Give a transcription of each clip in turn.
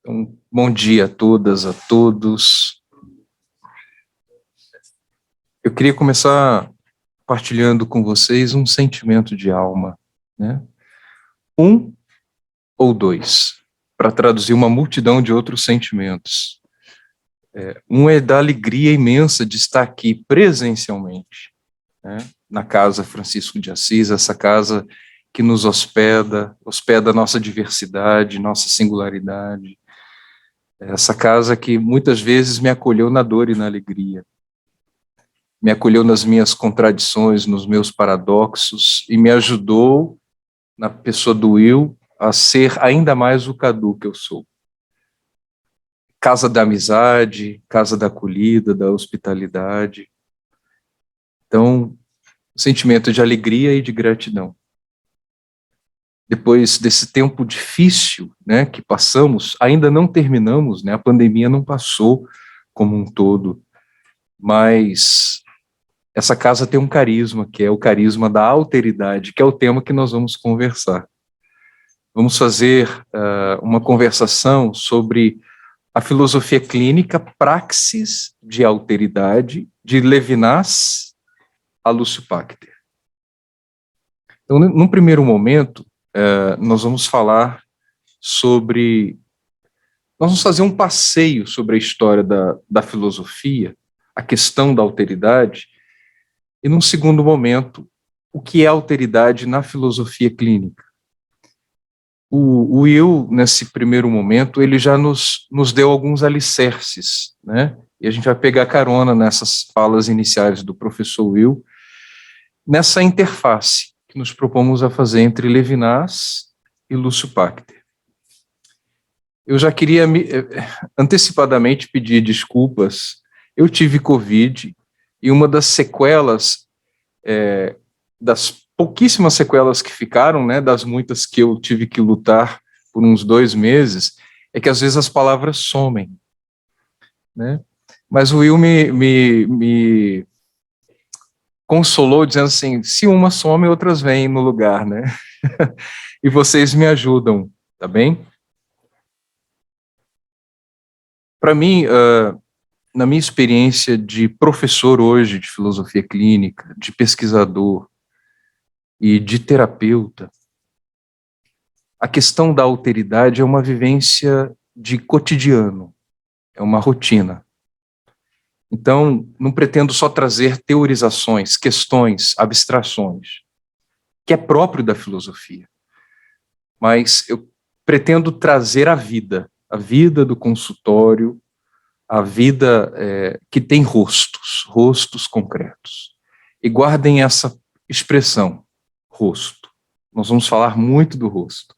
Então, bom dia a todas, a todos. Eu queria começar partilhando com vocês um sentimento de alma, né? Um ou dois, para traduzir uma multidão de outros sentimentos. Um é da alegria imensa de estar aqui presencialmente, né? Na Casa Francisco de Assis, essa casa que nos hospeda a nossa diversidade, nossa singularidade. Essa casa que muitas vezes me acolheu na dor e na alegria. Me acolheu nas minhas contradições, nos meus paradoxos, e me ajudou, na pessoa do Will, a ser ainda mais o Cadu que eu sou. Casa da amizade, casa da acolhida, da hospitalidade. Então, sentimento de alegria e de gratidão. Depois desse tempo difícil, né, que passamos, ainda não terminamos, né, a pandemia não passou como um todo, mas essa casa tem um carisma, que é o carisma da alteridade, que é o tema que nós vamos conversar. Vamos fazer uma conversação sobre a filosofia clínica, praxis de alteridade, de Levinas a Lúcio Pachter. Então, num primeiro momento, nós vamos falar sobre... Nós vamos fazer um passeio sobre a história da filosofia, a questão da alteridade, e num segundo momento, o que é alteridade na filosofia clínica. O Will, nesse primeiro momento, ele já nos deu alguns alicerces, né? E a gente vai pegar carona nessas falas iniciais do professor Will, nessa interface que nos propomos a fazer entre Levinas e Lúcio Pachter. Eu já queria antecipadamente pedir desculpas. Eu tive Covid e uma das sequelas, das pouquíssimas sequelas que ficaram, né, das muitas que eu tive que lutar por uns 2 meses, é que às vezes as palavras somem, né? Mas o Will me consolou dizendo assim, se uma some, outras vêm no lugar, né? E vocês me ajudam, tá bem? Para mim, na minha experiência de professor hoje de filosofia clínica, de pesquisador e de terapeuta, a questão da alteridade é uma vivência de cotidiano, é uma rotina. Então, não pretendo só trazer teorizações, questões, abstrações, que é próprio da filosofia, mas eu pretendo trazer a vida do consultório, a vida que tem rostos concretos. E guardem essa expressão, rosto. Nós vamos falar muito do rosto.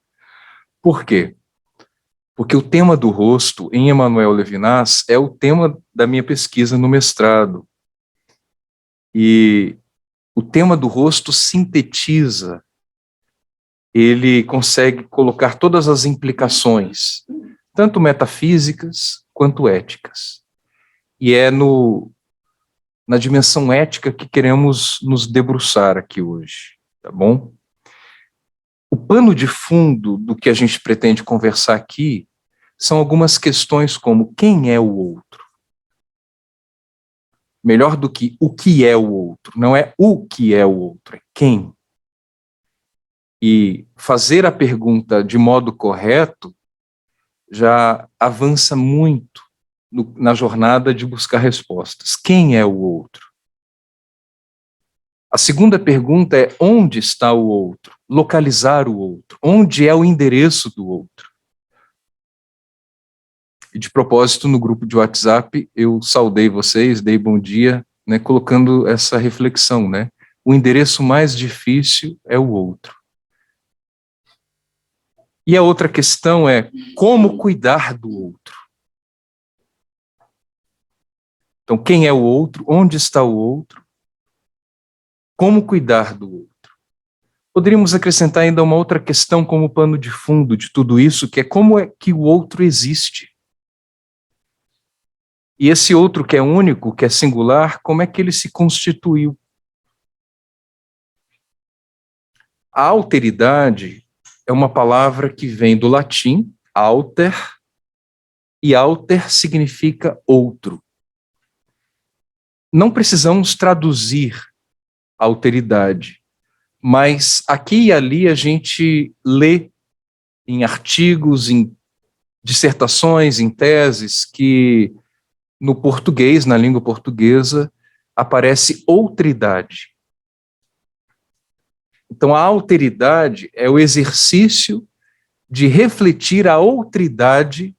Por quê? Porque o tema do rosto, em Emmanuel Levinas, é o tema da minha pesquisa no mestrado. E o tema do rosto sintetiza, ele consegue colocar todas as implicações, tanto metafísicas quanto éticas. E é na dimensão ética que queremos nos debruçar aqui hoje, tá bom? O pano de fundo do que a gente pretende conversar aqui são algumas questões como quem é o outro? Melhor do que o que é o outro, não é o que é o outro, é quem. E fazer a pergunta de modo correto já avança muito na jornada de buscar respostas. Quem é o outro? A segunda pergunta é onde está o outro? Localizar o outro. Onde é o endereço do outro? E de propósito, no grupo de WhatsApp, eu saudei vocês, dei bom dia, né, colocando essa reflexão, né? O endereço mais difícil é o outro. E a outra questão é como cuidar do outro. Então, quem é o outro? Onde está o outro? Como cuidar do outro? Poderíamos acrescentar ainda uma outra questão como pano de fundo de tudo isso, que é como é que o outro existe? E esse outro que é único, que é singular, como é que ele se constituiu? A alteridade é uma palavra que vem do latim, alter, e alter significa outro. Não precisamos traduzir alteridade, mas aqui e ali a gente lê em artigos, em dissertações, em teses, que no português, na língua portuguesa, aparece outridade. Então, a alteridade é o exercício de refletir a outridade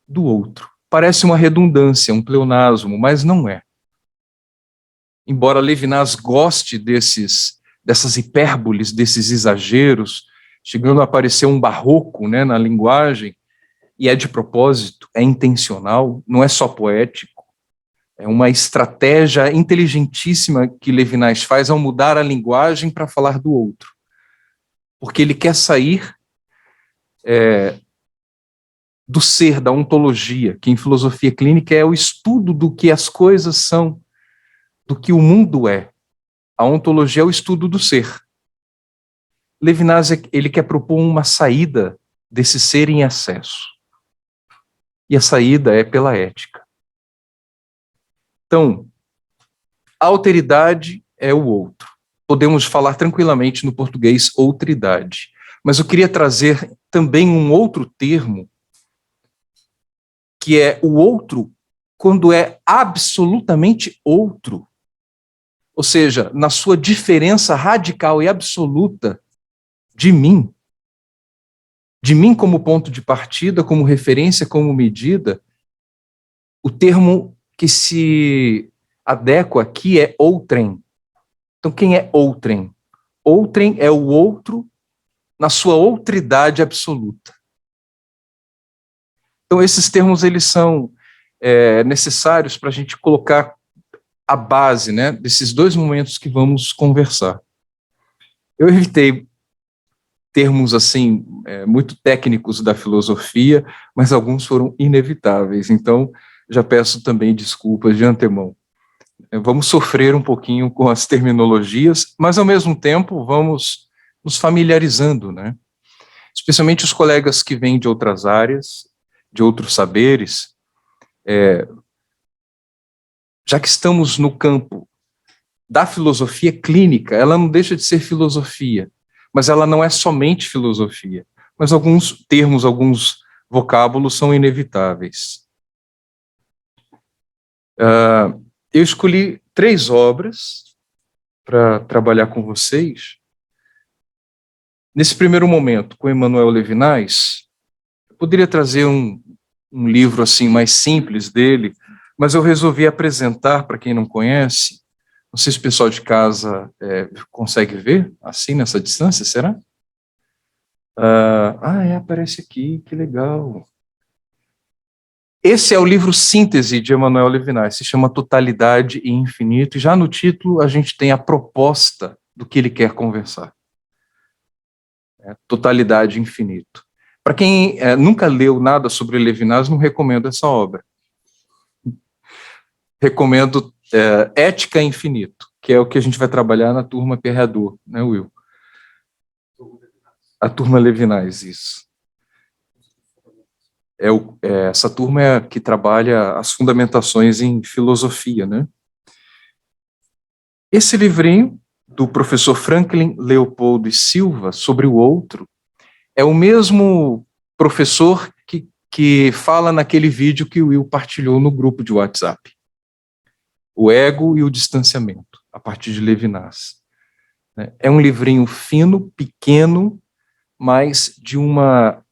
do outro. Parece uma redundância, um pleonasmo, mas não é. Embora Levinas goste dessas hipérboles, desses exageros, chegando a aparecer um barroco, né, na linguagem, e é de propósito, é intencional, não é só poético, é uma estratégia inteligentíssima que Levinas faz ao mudar a linguagem para falar do outro. Porque ele quer sair do ser, da ontologia, que em filosofia clínica é o estudo do que as coisas são, do que o mundo é. A ontologia é o estudo do ser. Levinas, ele quer propor uma saída desse ser em excesso. E a saída é pela ética. Então, a alteridade é o outro. Podemos falar tranquilamente no português outridade. Mas eu queria trazer também um outro termo, que é o outro quando é absolutamente outro. Ou seja, na sua diferença radical e absoluta de mim como ponto de partida, como referência, como medida, o termo que se adequa aqui é outrem. Então, quem é outrem? Outrem é o outro na sua outridade absoluta. Então, esses termos eles são necessários para a gente colocar a base, né, desses dois momentos que vamos conversar. Eu evitei termos assim muito técnicos da filosofia, mas alguns foram inevitáveis. Então, já peço também desculpas de antemão. Vamos sofrer um pouquinho com as terminologias, mas ao mesmo tempo vamos nos familiarizando, né? Especialmente os colegas que vêm de outras áreas, de outros saberes, já que estamos no campo da filosofia clínica, ela não deixa de ser filosofia, mas ela não é somente filosofia. Mas alguns termos, alguns vocábulos são inevitáveis. Eu escolhi 3 obras para trabalhar com vocês. Nesse primeiro momento, com Emmanuel Levinas, eu poderia trazer um livro assim mais simples dele, mas eu resolvi apresentar para quem não conhece. Não sei se o pessoal de casa consegue ver assim nessa distância, será? Aparece aqui, que legal. Esse é o livro síntese de Emmanuel Levinas, se chama Totalidade e Infinito, e já no título a gente tem a proposta do que ele quer conversar. Totalidade e Infinito. Para quem nunca leu nada sobre Levinas, não recomendo essa obra. Recomendo Ética e Infinito, que é o que a gente vai trabalhar na turma Perreador, né, Will? A turma Levinas, isso. Essa turma é a que trabalha as fundamentações em filosofia, né? Esse livrinho, do professor Franklin Leopoldo e Silva, sobre o outro, é o mesmo professor que fala naquele vídeo que o Will partilhou no grupo de WhatsApp. O ego e o distanciamento, a partir de Levinas. É um livrinho fino, pequeno, mas de uma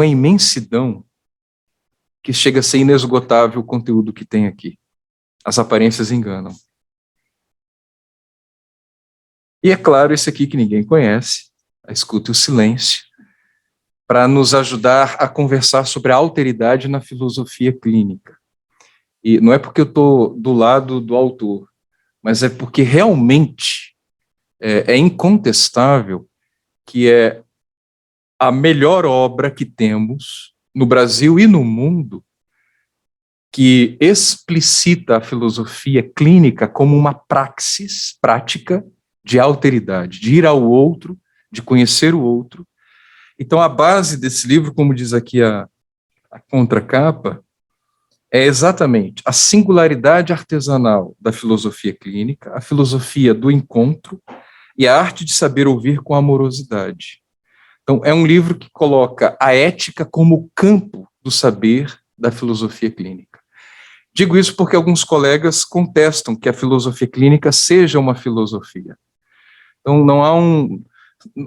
imensidão que chega a ser inesgotável o conteúdo que tem aqui. As aparências enganam. E é claro, esse aqui que ninguém conhece, A Escuta e o Silêncio, para nos ajudar a conversar sobre a alteridade na filosofia clínica. E não é porque eu estou do lado do autor, mas é porque realmente é incontestável que é a melhor obra que temos no Brasil e no mundo que explicita a filosofia clínica como uma praxis, prática de alteridade, de ir ao outro, de conhecer o outro. Então, a base desse livro, como diz aqui a a contracapa, é exatamente a singularidade artesanal da filosofia clínica, a filosofia do encontro e a arte de saber ouvir com amorosidade. Então, é um livro que coloca a ética como campo do saber da filosofia clínica. Digo isso porque alguns colegas contestam que a filosofia clínica seja uma filosofia. Então,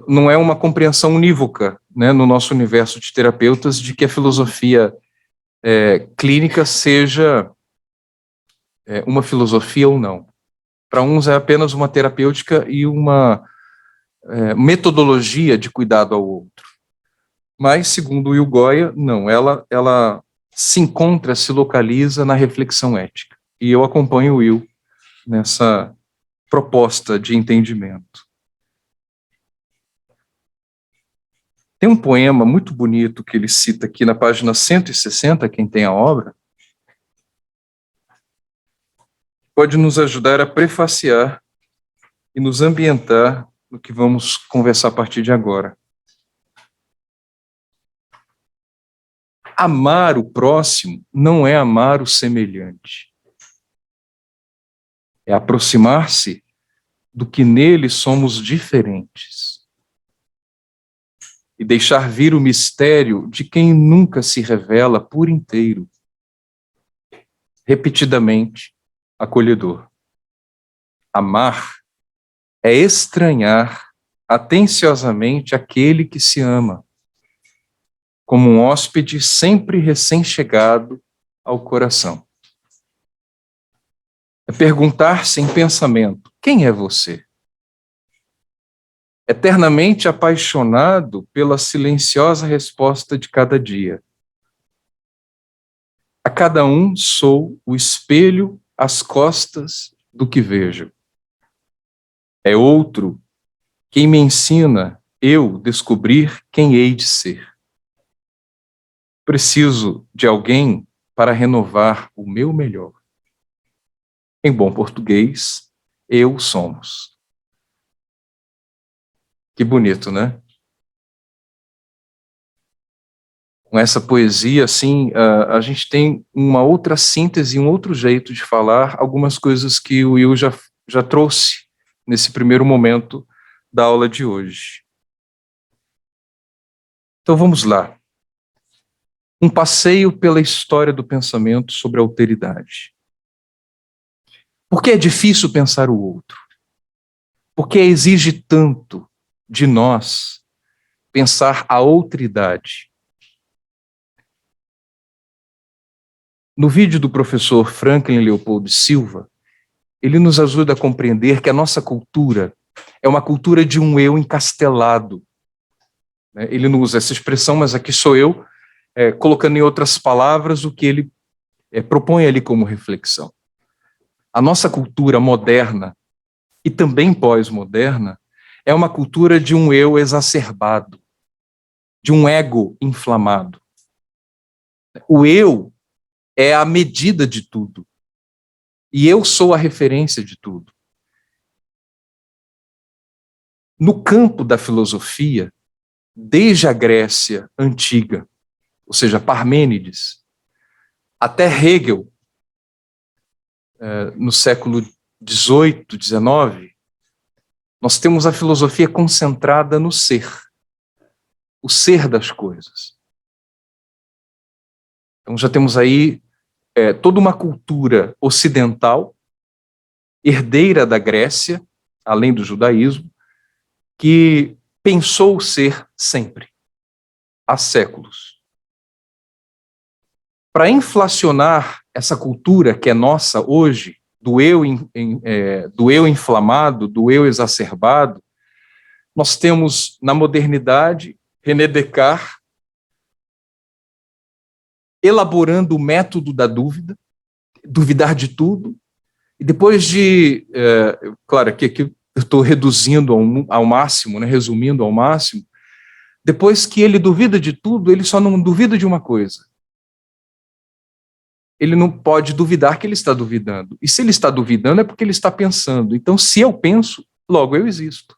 não é uma compreensão unívoca, né, no nosso universo de terapeutas de que a filosofia clínica seja uma filosofia ou não. Para uns é apenas uma terapêutica e uma metodologia de cuidado ao outro. Mas, segundo o Will Goya, não, ela se encontra, se localiza na reflexão ética. E eu acompanho o Will nessa proposta de entendimento. Tem um poema muito bonito que ele cita aqui na página 160, quem tem a obra, pode nos ajudar a prefaciar e nos ambientar no que vamos conversar a partir de agora. Amar o próximo não é amar o semelhante. É aproximar-se do que nele somos diferentes. E deixar vir o mistério de quem nunca se revela por inteiro. Repetidamente, acolhedor. Amar é estranhar atenciosamente aquele que se ama, como um hóspede sempre recém-chegado ao coração. É perguntar-se em pensamento: quem é você? Eternamente apaixonado pela silenciosa resposta de cada dia. A cada um sou o espelho às costas do que vejo. É outro quem me ensina eu descobrir quem hei de ser. Preciso de alguém para renovar o meu melhor. Em bom português, eu somos. Que bonito, né? Com essa poesia, assim, a gente tem uma outra síntese, um outro jeito de falar algumas coisas que o Will já trouxe nesse primeiro momento da aula de hoje. Então vamos lá. Um passeio pela história do pensamento sobre a alteridade. Por que é difícil pensar o outro? Por que exige tanto de nós pensar a outridade? No vídeo do professor Franklin Leopoldo Silva, ele nos ajuda a compreender que a nossa cultura é uma cultura de um eu encastelado. Ele não usa essa expressão, mas aqui sou eu, colocando em outras palavras o que ele propõe ali como reflexão. A nossa cultura moderna e também pós-moderna é uma cultura de um eu exacerbado, de um ego inflamado. O eu é a medida de tudo. E eu sou a referência de tudo. No campo da filosofia, desde a Grécia antiga, ou seja, Parmênides, até Hegel, no século XVIII, XIX, nós temos a filosofia concentrada no ser, o ser das coisas. Então já temos aí toda uma cultura ocidental, herdeira da Grécia, além do judaísmo, que pensou o ser sempre, há séculos. Para inflacionar essa cultura que é nossa hoje, do eu inflamado, do eu exacerbado, nós temos na modernidade René Descartes elaborando o método da dúvida, duvidar de tudo, e depois de, claro, aqui eu estou reduzindo ao máximo, né, resumindo ao máximo, depois que ele duvida de tudo, ele só não duvida de uma coisa. Ele não pode duvidar que ele está duvidando. E se ele está duvidando é porque ele está pensando. Então, se eu penso, logo eu existo.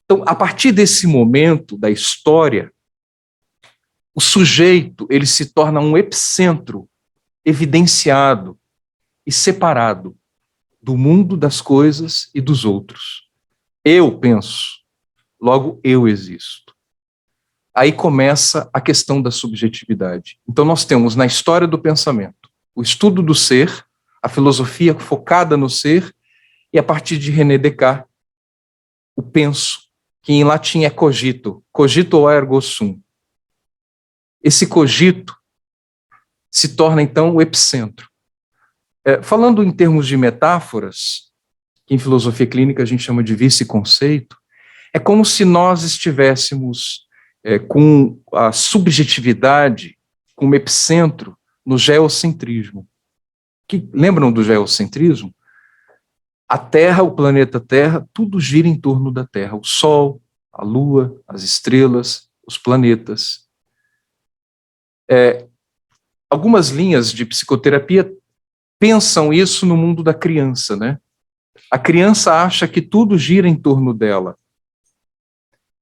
Então, a partir desse momento da história, o sujeito ele se torna um epicentro evidenciado e separado do mundo das coisas e dos outros. Eu penso, logo eu existo. Aí começa a questão da subjetividade. Então nós temos na história do pensamento o estudo do ser, a filosofia focada no ser, e a partir de René Descartes, o penso, que em latim é cogito, cogito ergo sum. Esse cogito se torna então o epicentro. Falando em termos de metáforas, que em filosofia clínica a gente chama de vice-conceito, é como se nós estivéssemos com a subjetividade como epicentro no geocentrismo. Lembram do geocentrismo? A Terra, o planeta Terra, tudo gira em torno da Terra. O Sol, a Lua, as estrelas, os planetas. Algumas linhas de psicoterapia pensam isso no mundo da criança, né? A criança acha que tudo gira em torno dela.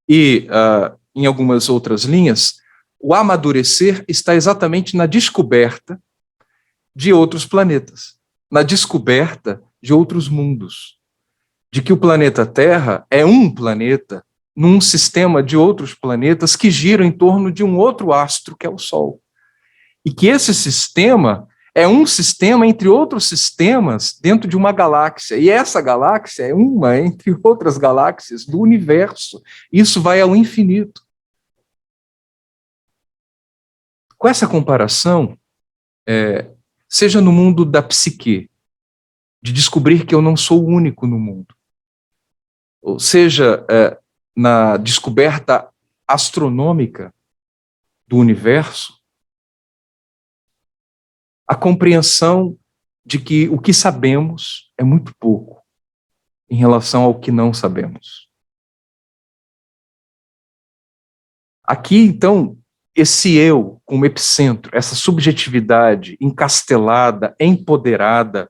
E, em algumas outras linhas, o amadurecer está exatamente na descoberta de outros planetas, na descoberta de outros mundos, de que o planeta Terra é um planeta num sistema de outros planetas que giram em torno de um outro astro, que é o Sol. E que esse sistema é um sistema entre outros sistemas dentro de uma galáxia. E essa galáxia é uma entre outras galáxias do universo. Isso vai ao infinito. Com essa comparação, seja no mundo da psique, de descobrir que eu não sou o único no mundo, ou seja, na descoberta astronômica do universo, a compreensão de que o que sabemos é muito pouco em relação ao que não sabemos. Aqui, então, esse eu como epicentro, essa subjetividade encastelada, empoderada,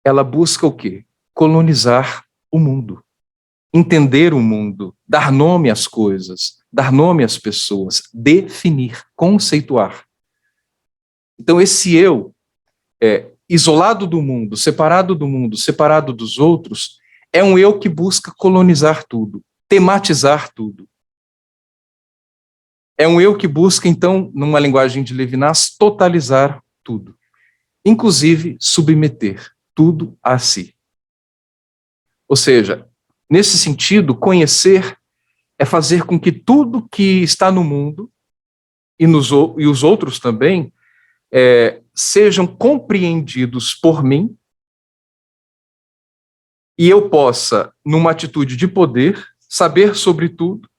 ela busca o quê? Colonizar o mundo, entender o mundo, dar nome às coisas, dar nome às pessoas, definir, conceituar. Então, esse eu, isolado do mundo, separado dos outros, é um eu que busca colonizar tudo, tematizar tudo. É um eu que busca, então, numa linguagem de Levinas, totalizar tudo, inclusive submeter tudo a si. Ou seja, nesse sentido, conhecer é fazer com que tudo que está no mundo, e os outros também, sejam compreendidos por mim, e eu possa, numa atitude de poder, saber sobre tudo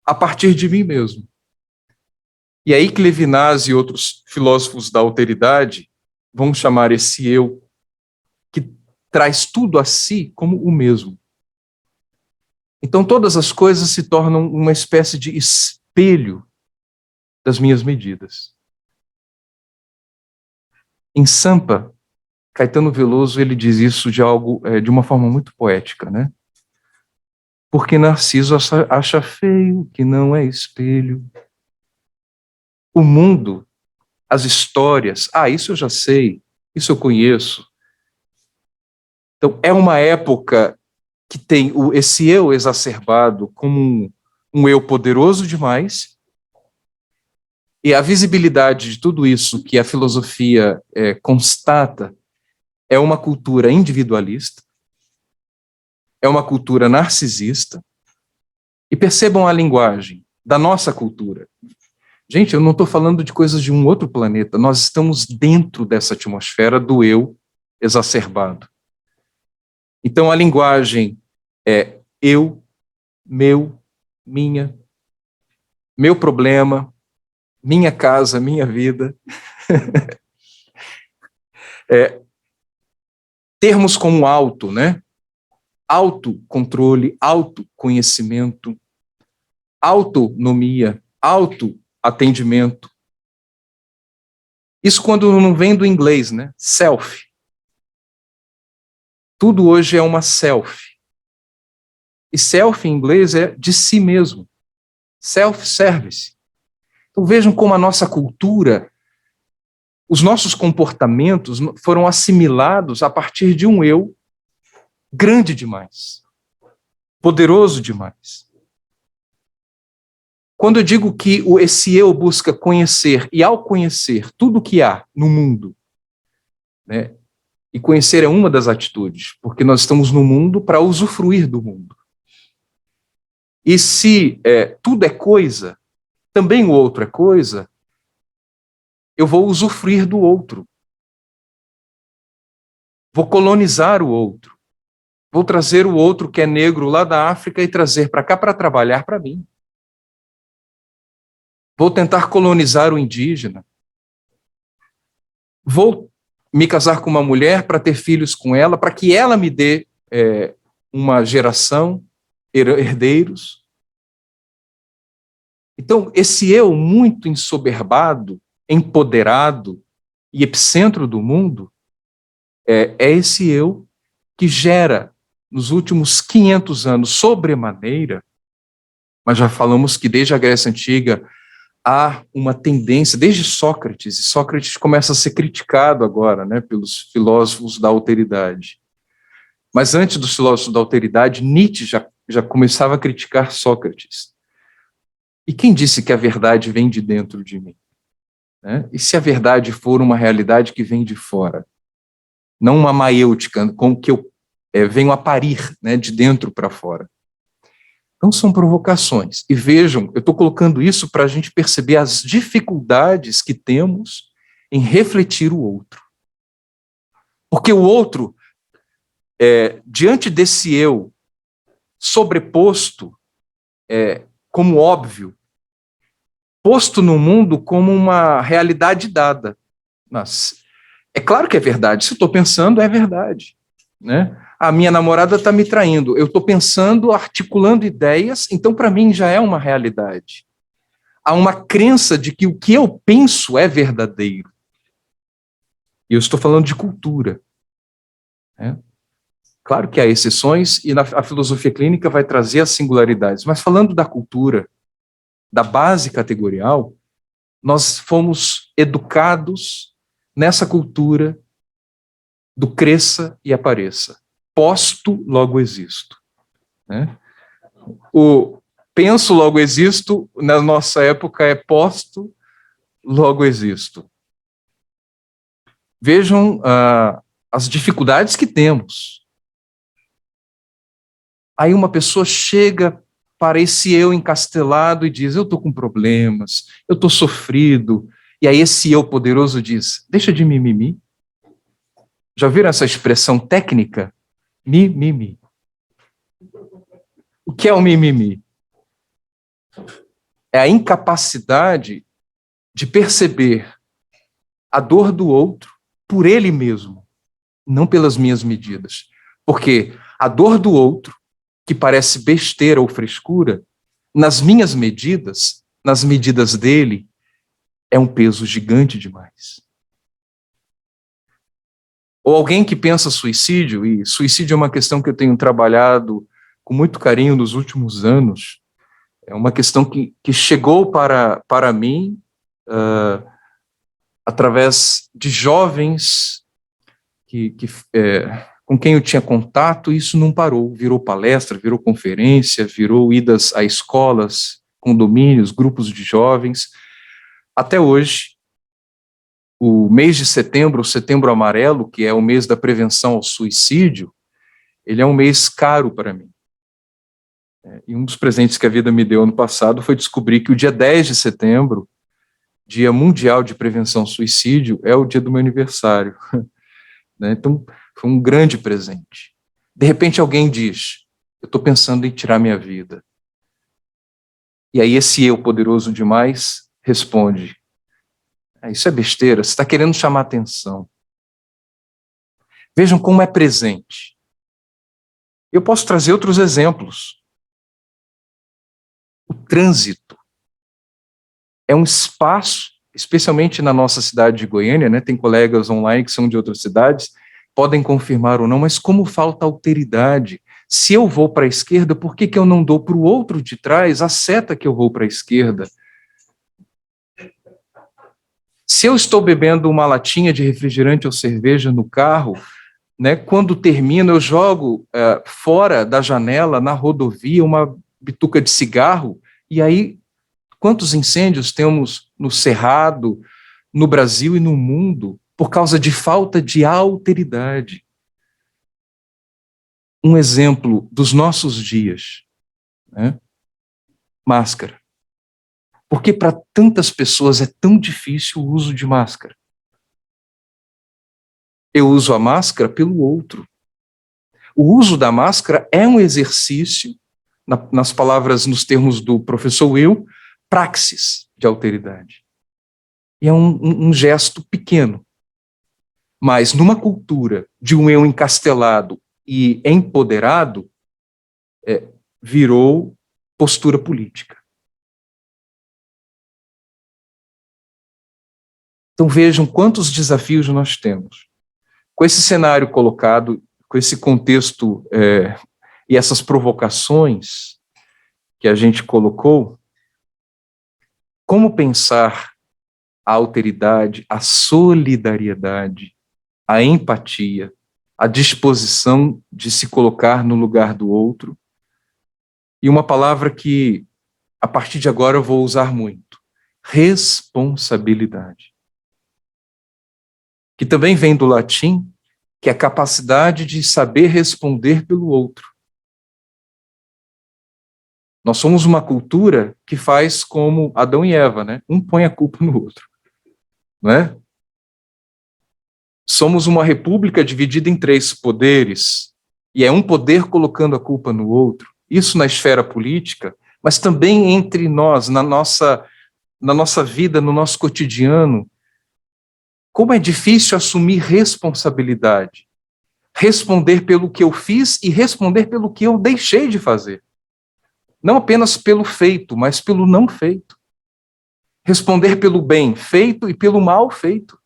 a partir de mim mesmo. E aí que Levinas e outros filósofos da alteridade vão chamar esse eu, que traz tudo a si, como o mesmo. Então todas as coisas se tornam uma espécie de espelho das minhas medidas. Em Sampa, Caetano Veloso ele diz isso de uma forma muito poética, né? Porque Narciso acha feio que não é espelho. O mundo, as histórias, isso eu já sei, isso eu conheço. Então é uma época que tem esse eu exacerbado como um eu poderoso demais, e a visibilidade de tudo isso que a filosofia constata é uma cultura individualista, é uma cultura narcisista, e percebam a linguagem da nossa cultura. Gente, eu não estou falando de coisas de um outro planeta, nós estamos dentro dessa atmosfera do eu exacerbado. Então a linguagem é eu, meu, minha, meu problema, minha casa, minha vida. Termos como auto, né? Autocontrole, autoconhecimento, autonomia, autoatendimento. Isso quando não vem do inglês, né? Self. Tudo hoje é uma self. E self em inglês é de si mesmo. self-service. Então vejam como a nossa cultura, os nossos comportamentos foram assimilados a partir de um eu grande demais, poderoso demais. Quando eu digo que esse eu busca conhecer, e ao conhecer tudo o que há no mundo, né, e conhecer é uma das atitudes, porque nós estamos no mundo para usufruir do mundo. E se tudo é coisa, também o outro é coisa, eu vou usufruir do outro. Vou colonizar o outro. Vou trazer o outro que é negro lá da África e trazer para cá para trabalhar para mim. Vou tentar colonizar o indígena. Vou me casar com uma mulher para ter filhos com ela, para que ela me dê uma geração, herdeiros. Então, esse eu muito ensoberbado, empoderado e epicentro do mundo, é esse eu que gera, nos últimos 500 anos, sobremaneira, mas já falamos que desde a Grécia Antiga há uma tendência, desde Sócrates, e Sócrates começa a ser criticado agora, né, pelos filósofos da alteridade. Mas antes dos filósofos da alteridade, Nietzsche já começava a criticar Sócrates. E quem disse que a verdade vem de dentro de mim? Né? E se a verdade for uma realidade que vem de fora? Não uma maêutica, com que eu venho a parir, né, de dentro para fora. Então são provocações. E vejam, eu estou colocando isso para a gente perceber as dificuldades que temos em refletir o outro. Porque o outro, diante desse eu sobreposto, como óbvio, posto no mundo como uma realidade dada. Mas é claro que é verdade. Se eu estou pensando, é verdade. Né? A minha namorada está me traindo. Eu estou pensando, articulando ideias, então para mim já é uma realidade. Há uma crença de que o que eu penso é verdadeiro. E eu estou falando de cultura. Né? Claro que há exceções, e a filosofia clínica vai trazer as singularidades, mas falando da cultura, da base categorial, nós fomos educados nessa cultura do cresça e apareça. Posto, logo existo. Né? O penso, logo existo, na nossa época é posto, logo existo. Vejam as dificuldades que temos. Aí uma pessoa chega para esse eu encastelado e diz, eu estou com problemas, eu estou sofrido, e aí esse eu poderoso diz, deixa de mimimi. Já viram essa expressão técnica? Mimimi. O que é o mimimi? É a incapacidade de perceber a dor do outro por ele mesmo, não pelas minhas medidas. Porque a dor do outro, que parece besteira ou frescura, nas minhas medidas, nas medidas dele, é um peso gigante demais. Ou alguém que pensa suicídio, e suicídio é uma questão que eu tenho trabalhado com muito carinho nos últimos anos, é uma questão que chegou para mim através de jovens com quem eu tinha contato, e isso não parou, virou palestra, virou conferência, virou idas a escolas, condomínios, grupos de jovens. Até hoje, o mês de setembro, o Setembro Amarelo, que é o mês da prevenção ao suicídio, ele é um mês caro para mim. E um dos presentes que a vida me deu ano passado foi descobrir que o dia 10 de setembro, Dia Mundial de Prevenção ao Suicídio, é o dia do meu aniversário. Então, foi um grande presente. De repente alguém diz, eu estou pensando em tirar minha vida. E aí esse eu poderoso demais responde, isso é besteira, você está querendo chamar atenção. Vejam como é presente. Eu posso trazer outros exemplos. O trânsito é um espaço, especialmente na nossa cidade de Goiânia, né? Tem colegas online que são de outras cidades, podem confirmar ou não, mas como falta alteridade. Se eu vou para a esquerda, por que eu não dou para o outro de trás a seta que eu vou para a esquerda? Se eu estou bebendo uma latinha de refrigerante ou cerveja no carro, né, quando termino, eu jogo fora da janela, na rodovia, uma bituca de cigarro, e aí quantos incêndios temos no Cerrado, no Brasil e no mundo, por causa de falta de alteridade? Um exemplo dos nossos dias, né? Máscara. Por que para tantas pessoas é tão difícil o uso de máscara? Eu uso a máscara pelo outro. O uso da máscara é um exercício, nas palavras, nos termos do professor Will, praxis de alteridade. E é um gesto pequeno. Mas numa cultura de um eu encastelado e empoderado, virou postura política. Então vejam quantos desafios nós temos. Com esse cenário colocado, com esse contexto e essas provocações que a gente colocou, como pensar a alteridade, a solidariedade, a empatia, a disposição de se colocar no lugar do outro, e uma palavra que, a partir de agora, eu vou usar muito: responsabilidade. Que também vem do latim, que é a capacidade de saber responder pelo outro. Nós somos uma cultura que faz como Adão e Eva, né? Um põe a culpa no outro, não é? Somos uma república dividida em 3 poderes, e é um poder colocando a culpa no outro. Isso na esfera política, mas também entre nós, na nossa vida, no nosso cotidiano. Como é difícil assumir responsabilidade. Responder pelo que eu fiz e responder pelo que eu deixei de fazer. Não apenas pelo feito, mas pelo não feito. Responder pelo bem feito e pelo mal feito.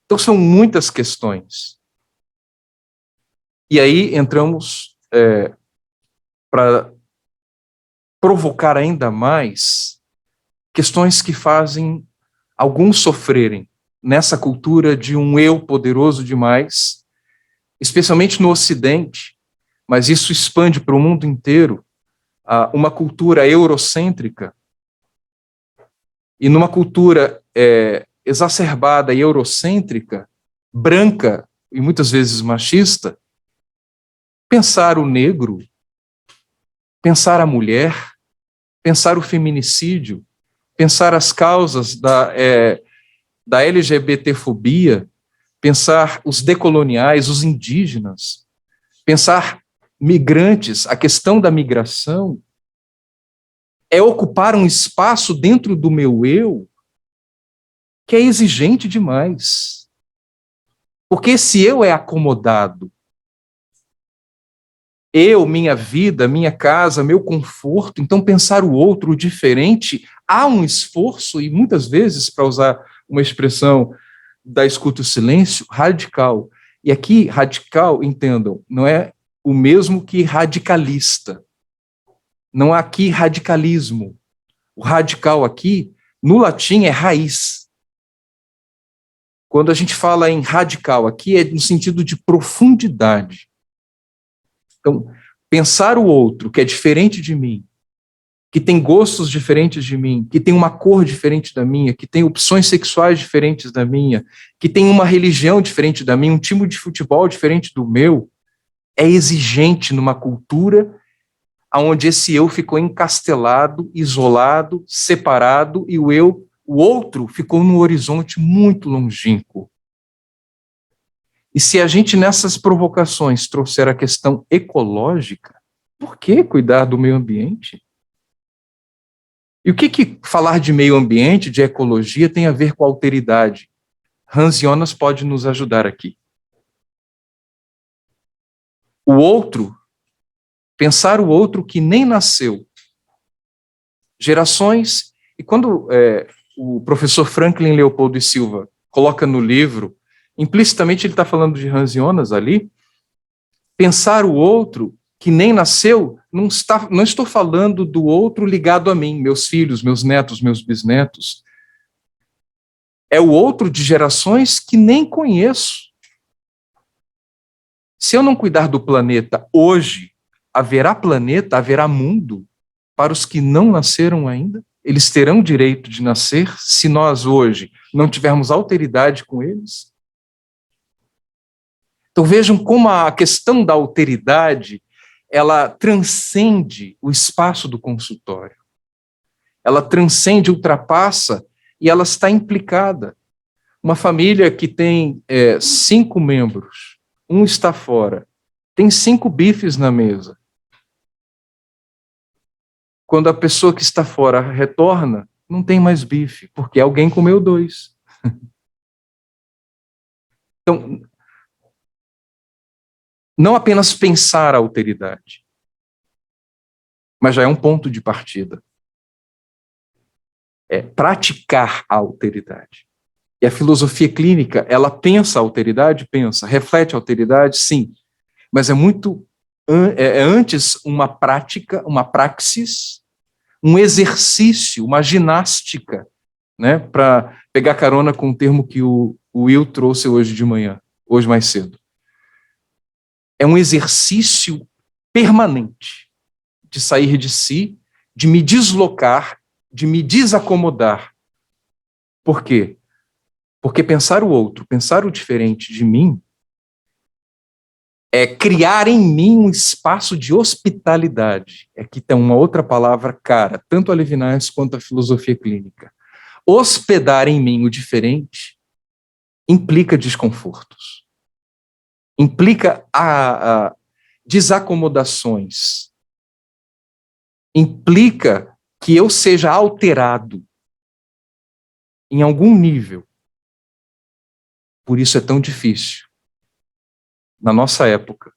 Então são muitas questões. E aí entramos para provocar ainda mais questões que fazem alguns sofrerem nessa cultura de um eu poderoso demais, especialmente no Ocidente, mas isso expande para o mundo inteiro, uma cultura eurocêntrica, e numa cultura exacerbada e eurocêntrica, branca e muitas vezes machista, pensar o negro, pensar a mulher, pensar o feminicídio, pensar as causas da LGBTfobia, pensar os decoloniais, os indígenas, pensar migrantes, a questão da migração, é ocupar um espaço dentro do meu eu que é exigente demais. Porque esse eu é acomodado. Eu, minha vida, minha casa, meu conforto, então pensar o outro, o diferente, há um esforço, e muitas vezes, para usar uma expressão da escuta o silêncio, radical. E aqui, radical, entendam, não é o mesmo que radicalista. Não há aqui radicalismo. O radical aqui, no latim, é raiz. Quando a gente fala em radical aqui, é no sentido de profundidade. Então, pensar o outro, que é diferente de mim, que tem gostos diferentes de mim, que tem uma cor diferente da minha, que tem opções sexuais diferentes da minha, que tem uma religião diferente da minha, um time de futebol diferente do meu, é exigente numa cultura onde esse eu ficou encastelado, isolado, separado, e o outro ficou num horizonte muito longínquo. E se a gente nessas provocações trouxer a questão ecológica, por que cuidar do meio ambiente? E o que falar de meio ambiente, de ecologia, tem a ver com alteridade? Hans Jonas pode nos ajudar aqui. O outro, pensar o outro que nem nasceu. Gerações, e quando o professor Franklin Leopoldo e Silva coloca no livro, implicitamente ele está falando de Hans Jonas ali, Pensar o outro que nem nasceu, não estou falando do outro ligado a mim, meus filhos, meus netos, meus bisnetos. É o outro de gerações que nem conheço. Se eu não cuidar do planeta hoje, haverá planeta, haverá mundo para os que não nasceram ainda? Eles terão direito de nascer se nós hoje não tivermos alteridade com eles? Então vejam como a questão da alteridade, ela transcende o espaço do consultório. Ela transcende, ultrapassa e ela está implicada. Uma família que tem 5 membros, um está fora, tem 5 bifes na mesa. Quando a pessoa que está fora retorna, não tem mais bife, porque alguém comeu 2. Então, não apenas pensar a alteridade, mas já é um ponto de partida. É praticar a alteridade. E a filosofia clínica, ela pensa a alteridade? Pensa. Reflete a alteridade? Sim. Mas é muito antes uma prática, uma praxis, um exercício, uma ginástica, né? Para pegar carona com o termo que o Will trouxe hoje de manhã, hoje mais cedo. É um exercício permanente de sair de si, de me deslocar, de me desacomodar. Por quê? Porque pensar o outro, pensar o diferente de mim, é criar em mim um espaço de hospitalidade. Aqui tem uma outra palavra cara, tanto a Levinas quanto a filosofia clínica. Hospedar em mim o diferente implica desconfortos, implica desacomodações, implica que eu seja alterado em algum nível. Por isso é tão difícil, na nossa época,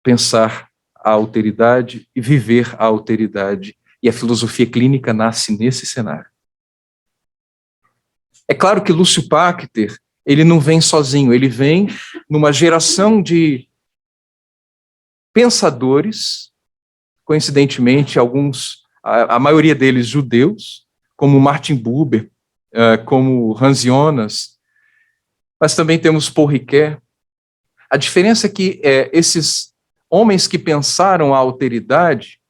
pensar a alteridade e viver a alteridade. E a filosofia clínica nasce nesse cenário. É claro que Lúcio Pachter, ele não vem sozinho, ele vem numa geração de pensadores, coincidentemente, a maioria deles judeus, como Martin Buber, como Hans Jonas, mas também temos Paul Ricoeur. A diferença é que esses homens que pensaram a alteridade,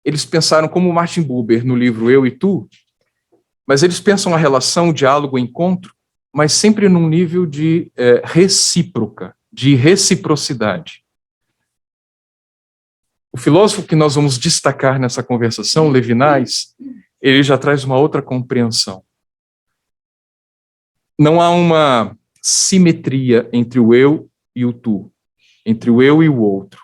eles pensaram como Martin Buber no livro Eu e Tu, mas eles pensam a relação, o diálogo, o encontro, mas sempre num nível de recíproca, de reciprocidade. O filósofo que nós vamos destacar nessa conversação, Levinas, ele já traz uma outra compreensão. Não há uma simetria entre o eu e o tu, entre o eu e o outro.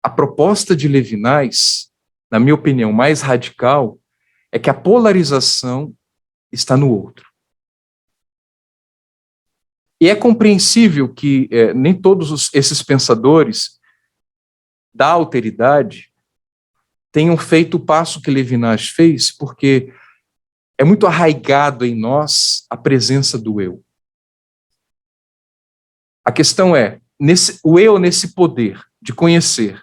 A proposta de Levinas, na minha opinião, mais radical, é que a polarização está no outro. E é compreensível que nem todos esses pensadores da alteridade tenham feito o passo que Levinas fez, porque é muito arraigado em nós a presença do eu. A questão é, o eu nesse poder de conhecer,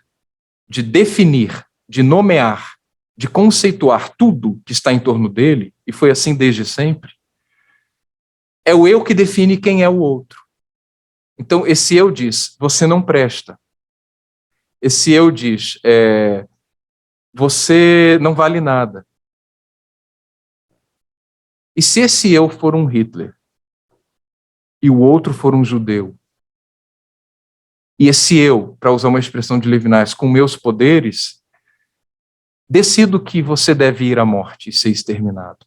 de definir, de nomear, de conceituar tudo que está em torno dele, e foi assim desde sempre, é o eu que define quem é o outro. Então, esse eu diz, você não presta. Esse eu diz, você não vale nada. E se esse eu for um Hitler, e o outro for um judeu, e esse eu, para usar uma expressão de Levinas, com meus poderes, decido que você deve ir à morte e ser exterminado.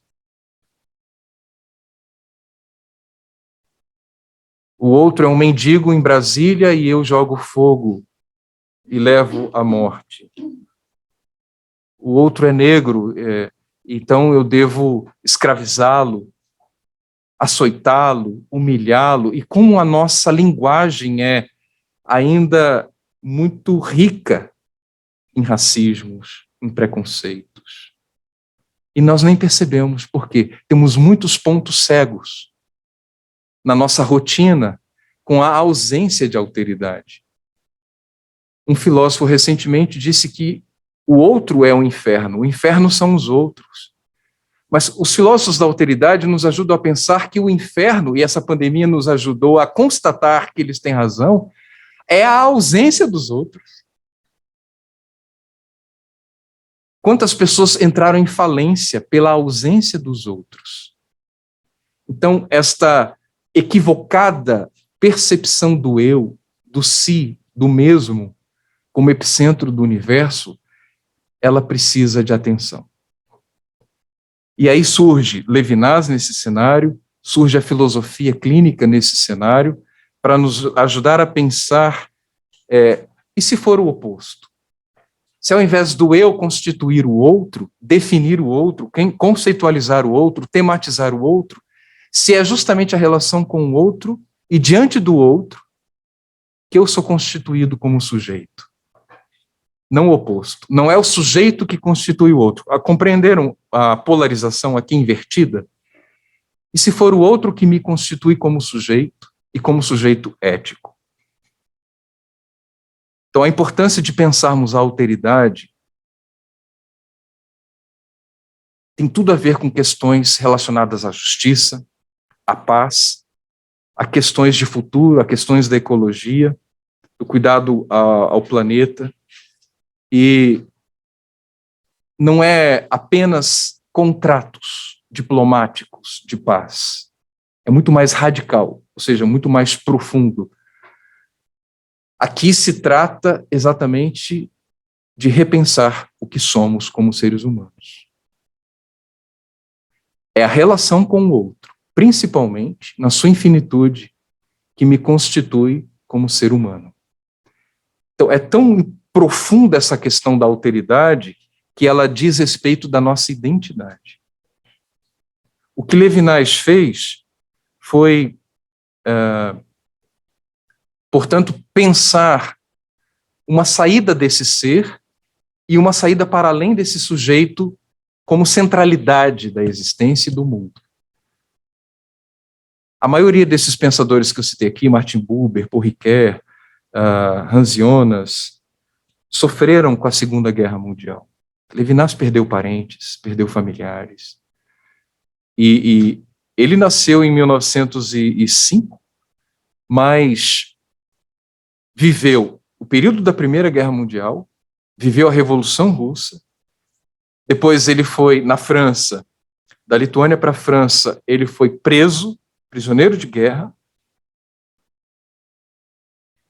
O outro é um mendigo em Brasília e eu jogo fogo e levo à morte. O outro é negro, então eu devo escravizá-lo, açoitá-lo, humilhá-lo. E como a nossa linguagem é ainda muito rica em racismos, em preconceitos. E nós nem percebemos, porque temos muitos pontos cegos na nossa rotina com a ausência de alteridade. Um filósofo recentemente disse que o outro é o inferno são os outros. Mas os filósofos da alteridade nos ajudam a pensar que o inferno, e essa pandemia nos ajudou a constatar que eles têm razão, é a ausência dos outros. Quantas pessoas entraram em falência pela ausência dos outros? Então, esta equivocada percepção do eu, do si, do mesmo, como epicentro do universo, ela precisa de atenção. E aí surge Levinas nesse cenário, surge a filosofia clínica nesse cenário, para nos ajudar a pensar, e se for o oposto? Se ao invés do eu constituir o outro, definir o outro, conceitualizar o outro, tematizar o outro, se é justamente a relação com o outro e diante do outro que eu sou constituído como sujeito. Não o oposto. Não é o sujeito que constitui o outro. Compreenderam a polarização aqui invertida? E se for o outro que me constitui como sujeito e como sujeito ético? Então, a importância de pensarmos a alteridade tem tudo a ver com questões relacionadas à justiça, à paz, a questões de futuro, a questões da ecologia, do cuidado ao planeta, e não é apenas contratos diplomáticos de paz, é muito mais radical, ou seja, muito mais profundo. Aqui se trata exatamente de repensar o que somos como seres humanos. É a relação com o outro, principalmente na sua infinitude, que me constitui como ser humano. Então, é tão profunda essa questão da alteridade que ela diz respeito da nossa identidade. O que Levinas fez foi, portanto, pensar uma saída desse ser e uma saída para além desse sujeito como centralidade da existência e do mundo. A maioria desses pensadores que eu citei aqui, Martin Buber, Paul Ricoeur, Hans Jonas, sofreram com a Segunda Guerra Mundial. Levinas perdeu parentes, perdeu familiares. E ele nasceu em 1905, mas viveu o período da Primeira Guerra Mundial, viveu a Revolução Russa, depois ele foi na França, da Lituânia para a França, ele foi preso, prisioneiro de guerra,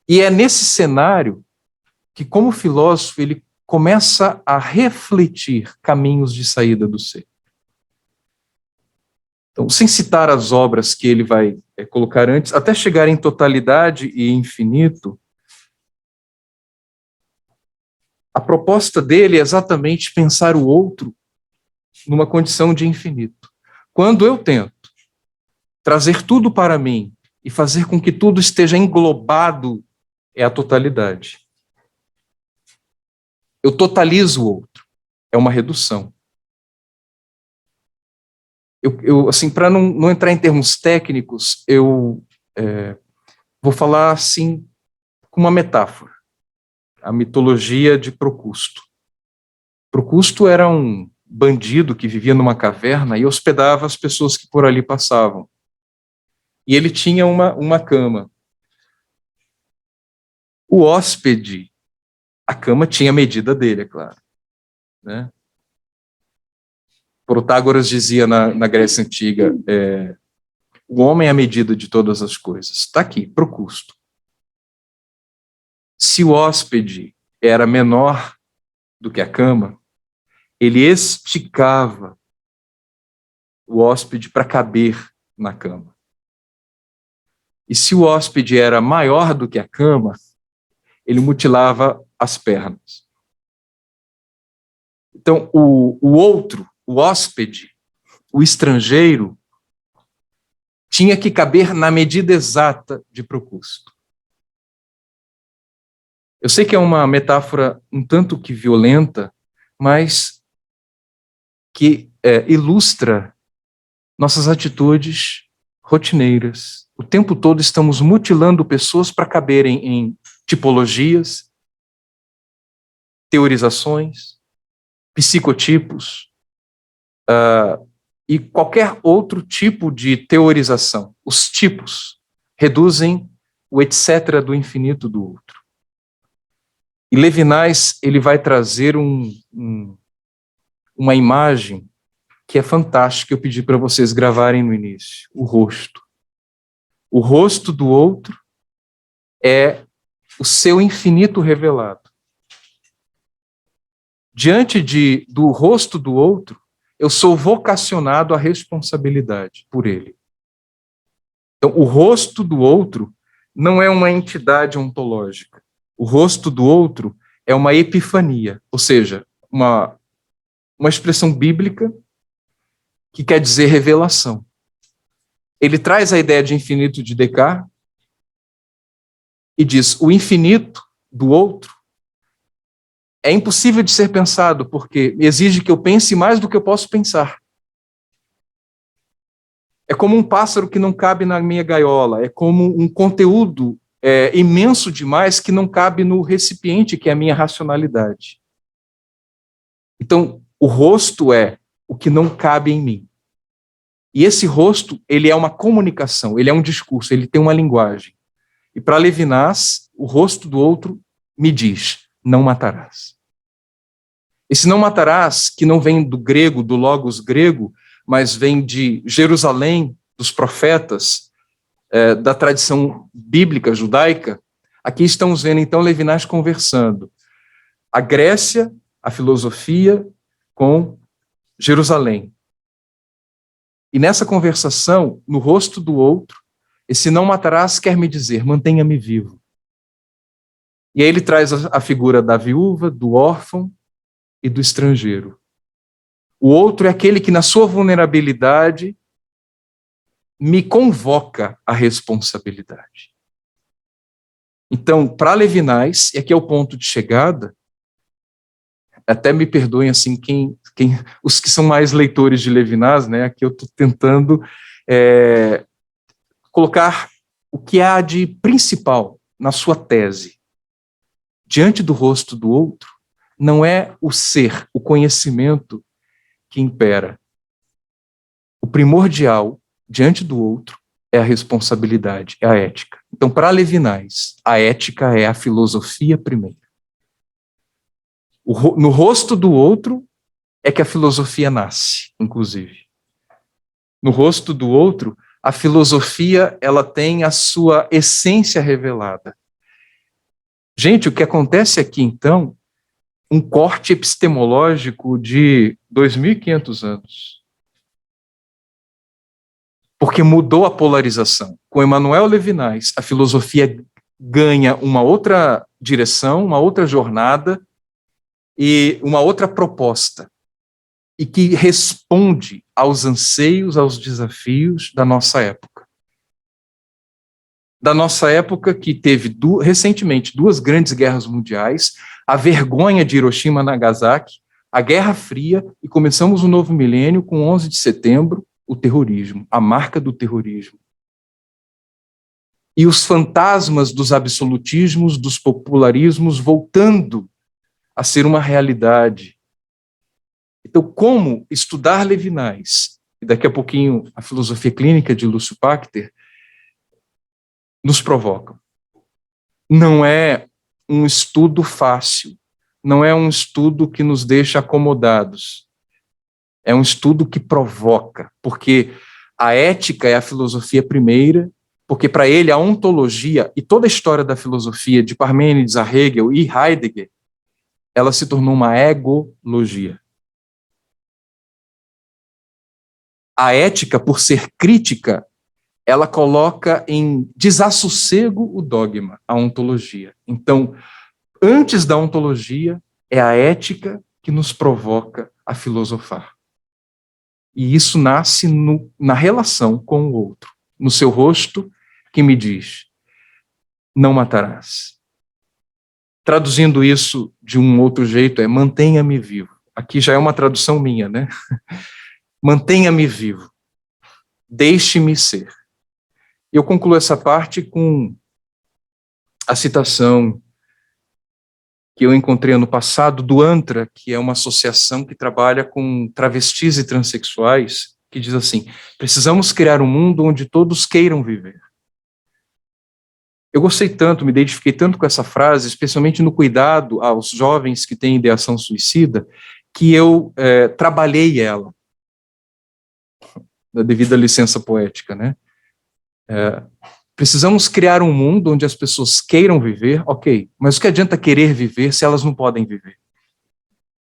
e é nesse cenário que, como filósofo, ele começa a refletir caminhos de saída do ser. Então, sem citar as obras que ele vai colocar antes, até chegar em totalidade e infinito, a proposta dele é exatamente pensar o outro numa condição de infinito. Quando eu tento trazer tudo para mim e fazer com que tudo esteja englobado, é a totalidade. Eu totalizo o outro, é uma redução. Assim, para não entrar em termos técnicos, eu vou falar assim com uma metáfora. A mitologia de Procusto. Procusto era um bandido que vivia numa caverna e hospedava as pessoas que por ali passavam. E ele tinha uma cama. O hóspede, a cama tinha a medida dele, é claro, né? Protágoras dizia na Grécia Antiga, o homem é a medida de todas as coisas. Está aqui, Procusto. Se o hóspede era menor do que a cama, ele esticava o hóspede para caber na cama. E se o hóspede era maior do que a cama, ele mutilava as pernas. Então, o outro, o hóspede, o estrangeiro, tinha que caber na medida exata de Procusto. Eu sei que é uma metáfora um tanto que violenta, mas que ilustra nossas atitudes rotineiras. O tempo todo estamos mutilando pessoas para caberem em tipologias, teorizações, psicotipos, e qualquer outro tipo de teorização. Os tipos reduzem o etc. do infinito do outro. E Levinas, ele vai trazer uma imagem que é fantástica, eu pedi para vocês gravarem no início, o rosto. O rosto do outro é o seu infinito revelado. Diante do rosto do outro, eu sou vocacionado à responsabilidade por ele. Então, o rosto do outro não é uma entidade ontológica. O rosto do outro é uma epifania, ou seja, uma expressão bíblica que quer dizer revelação. Ele traz a ideia de infinito de Descartes e diz: o infinito do outro é impossível de ser pensado, porque exige que eu pense mais do que eu posso pensar. É como um pássaro que não cabe na minha gaiola, é como um conteúdo imenso demais que não cabe no recipiente, que é a minha racionalidade. Então, o rosto é o que não cabe em mim. E esse rosto, ele é uma comunicação, ele é um discurso, ele tem uma linguagem. E para Levinas, o rosto do outro me diz: não matarás. Esse não matarás, que não vem do grego, do logos grego, mas vem de Jerusalém, dos profetas, da tradição bíblica judaica. Aqui estamos vendo, então, Levinas conversando. A Grécia, a filosofia, com Jerusalém. E nessa conversação, no rosto do outro, esse não matarás quer me dizer: mantenha-me vivo. E aí ele traz a figura da viúva, do órfão e do estrangeiro. O outro é aquele que, na sua vulnerabilidade, me convoca à responsabilidade. Então, para Levinas, e aqui é o ponto de chegada, até me perdoem assim os que são mais leitores de Levinas, né? Aqui eu estou tentando colocar o que há de principal na sua tese. Diante do rosto do outro, não é o ser, o conhecimento que impera. O primordial diante do outro é a responsabilidade, é a ética. Então, para Levinas, a ética é a filosofia primeira. No rosto do outro é que a filosofia nasce, inclusive. No rosto do outro, a filosofia ela tem a sua essência revelada. Gente, o que acontece aqui, então, um corte epistemológico de 2.500 anos. Porque mudou a polarização. Com Emmanuel Levinas, a filosofia ganha uma outra direção, uma outra jornada e uma outra proposta, e que responde aos anseios, aos desafios da nossa época. Da nossa época que teve recentemente 2 grandes guerras mundiais, a vergonha de Hiroshima e Nagasaki, a Guerra Fria, e começamos o novo milênio com 11 de setembro, o terrorismo, a marca do terrorismo. E os fantasmas dos absolutismos, dos popularismos, voltando a ser uma realidade. Então, como estudar Levinas, e daqui a pouquinho a filosofia clínica de Lúcio Pachter, nos provocam. Não é um estudo fácil, não é um estudo que nos deixa acomodados, é um estudo que provoca, porque a ética é a filosofia primeira, porque para ele a ontologia e toda a história da filosofia, de Parmênides a Hegel e Heidegger, ela se tornou uma egologia. A ética, por ser crítica, ela coloca em desassossego o dogma, a ontologia. Então, antes da ontologia, é a ética que nos provoca a filosofar. E isso nasce na relação com o outro, no seu rosto, que me diz: não matarás. Traduzindo isso de um outro jeito, é mantenha-me vivo. Aqui já é uma tradução minha, né? Mantenha-me vivo. Deixe-me ser. Eu concluo essa parte com a citação que eu encontrei ano passado, do ANTRA, que é uma associação que trabalha com travestis e transexuais, que diz assim: precisamos criar um mundo onde todos queiram viver. Eu gostei tanto, me identifiquei tanto com essa frase, especialmente no cuidado aos jovens que têm ideação suicida, que eu trabalhei ela, da devida licença poética, né? Precisamos criar um mundo onde as pessoas queiram viver, ok, mas o que adianta querer viver se elas não podem viver?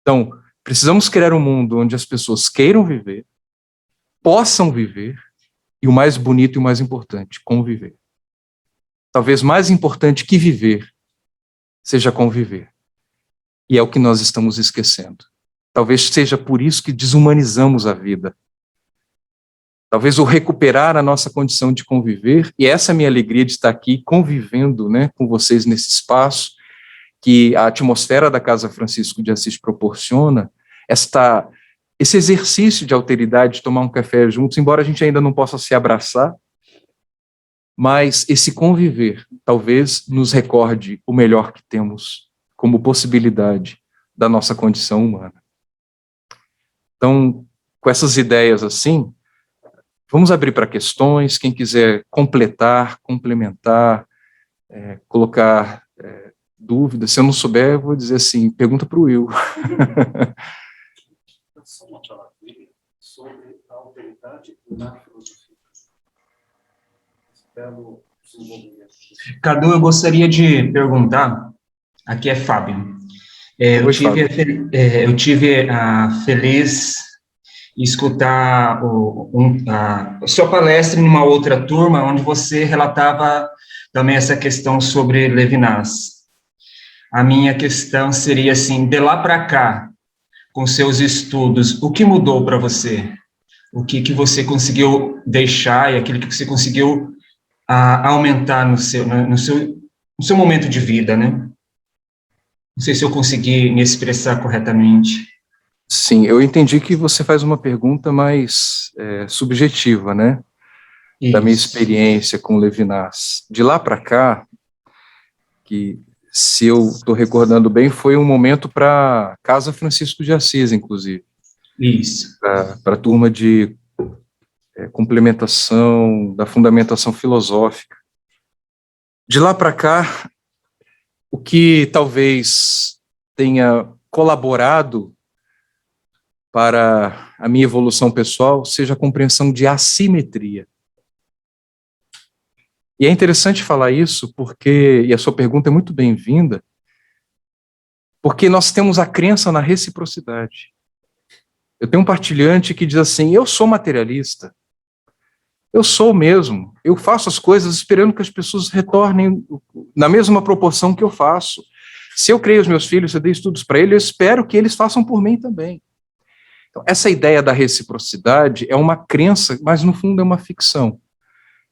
Então, precisamos criar um mundo onde as pessoas queiram viver, possam viver, e o mais bonito e o mais importante, conviver. Talvez mais importante que viver seja conviver. E é o que nós estamos esquecendo. Talvez seja por isso que desumanizamos a vida. Talvez o recuperar a nossa condição de conviver, e essa é a minha alegria de estar aqui convivendo, né, com vocês nesse espaço, que a atmosfera da Casa Francisco de Assis proporciona, esse exercício de alteridade, de tomar um café juntos, embora a gente ainda não possa se abraçar, mas esse conviver talvez nos recorde o melhor que temos como possibilidade da nossa condição humana. Então, com essas ideias assim, vamos abrir para questões, quem quiser completar, complementar, colocar dúvidas. Se eu não souber, eu vou dizer assim, pergunta para o Will. Só uma palavrinha sobre a alteridade na filosofia. Belo desenvolvimento. Cadu, eu gostaria de perguntar, aqui é Fábio. Eu tive a feliz escutar a sua palestra em uma outra turma, onde você relatava também essa questão sobre Levinas. A minha questão seria assim, de lá para cá, com seus estudos, o que mudou para você? O que você conseguiu deixar e aquilo que você conseguiu aumentar no seu momento de vida, né? Não sei se eu consegui me expressar corretamente. Sim, eu entendi que você faz uma pergunta mais subjetiva, né? Isso. Da minha experiência com Levinas. De lá para cá, que, se eu estou recordando bem, foi um momento para Casa Francisco de Assis, inclusive. Isso. Para a turma de complementação, da fundamentação filosófica. De lá para cá, o que talvez tenha colaborado para a minha evolução pessoal seja a compreensão de assimetria. E é interessante falar isso porque, e a sua pergunta é muito bem-vinda, porque nós temos a crença na reciprocidade. Eu tenho um partilhante que diz assim, eu sou materialista, eu sou mesmo, eu faço as coisas esperando que as pessoas retornem na mesma proporção que eu faço. Se eu criei os meus filhos, eu dei estudos para eles, eu espero que eles façam por mim também. Então, essa ideia da reciprocidade é uma crença, mas no fundo é uma ficção.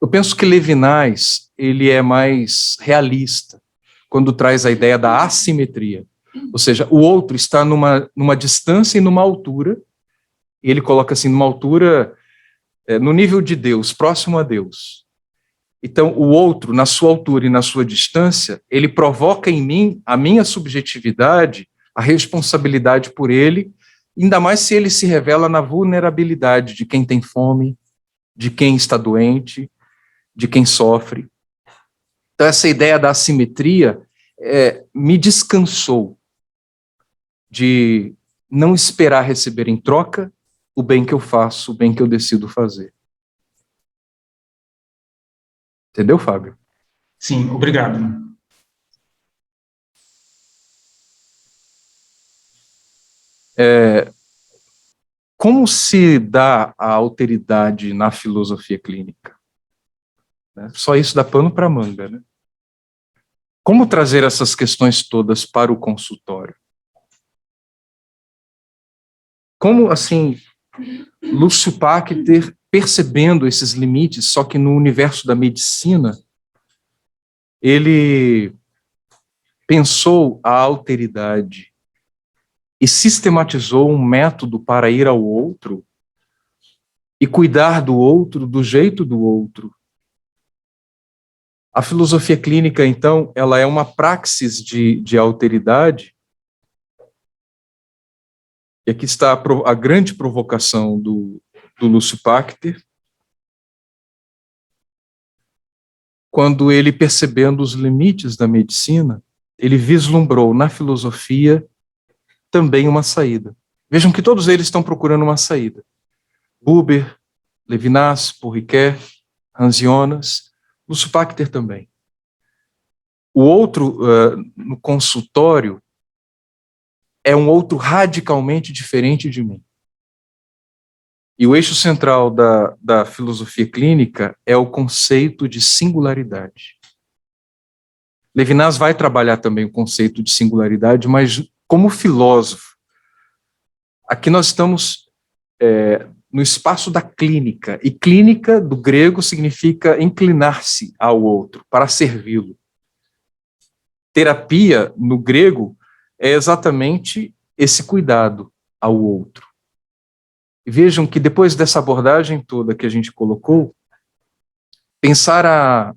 Eu penso que Levinas, ele é mais realista, quando traz a ideia da assimetria. Ou seja, o outro está numa distância e numa altura, e ele coloca assim, numa altura no nível de Deus, próximo a Deus. Então, o outro, na sua altura e na sua distância, ele provoca em mim, a minha subjetividade, a responsabilidade por ele, ainda mais se ele se revela na vulnerabilidade de quem tem fome, de quem está doente, de quem sofre. Então, essa ideia da assimetria me descansou de não esperar receber em troca o bem que eu faço, o bem que eu decido fazer. Entendeu, Fábio? Sim, obrigado. Como se dá a alteridade na filosofia clínica? Só isso dá pano para manga, né? Como trazer essas questões todas para o consultório? Como, assim, Lúcio Pachter, percebendo esses limites, só que no universo da medicina, ele pensou a alteridade e sistematizou um método para ir ao outro e cuidar do outro do jeito do outro, A filosofia clínica, então, ela é uma praxis de alteridade. E aqui está a grande provocação do Lúcio Pachter, quando ele, percebendo os limites da medicina, ele vislumbrou na filosofia também uma saída. Vejam que todos eles estão procurando uma saída. Buber, Levinas, Paul-Ricoeur, Hans Jonas, Lúcio Pachter também. O outro, no consultório, é um outro radicalmente diferente de mim. E o eixo central da filosofia clínica é o conceito de singularidade. Levinas vai trabalhar também o conceito de singularidade, mas como filósofo. Aqui nós estamos no espaço da clínica, e clínica, do grego, significa inclinar-se ao outro, para servi-lo. Terapia, no grego, é exatamente esse cuidado ao outro. E vejam que depois dessa abordagem toda que a gente colocou, pensar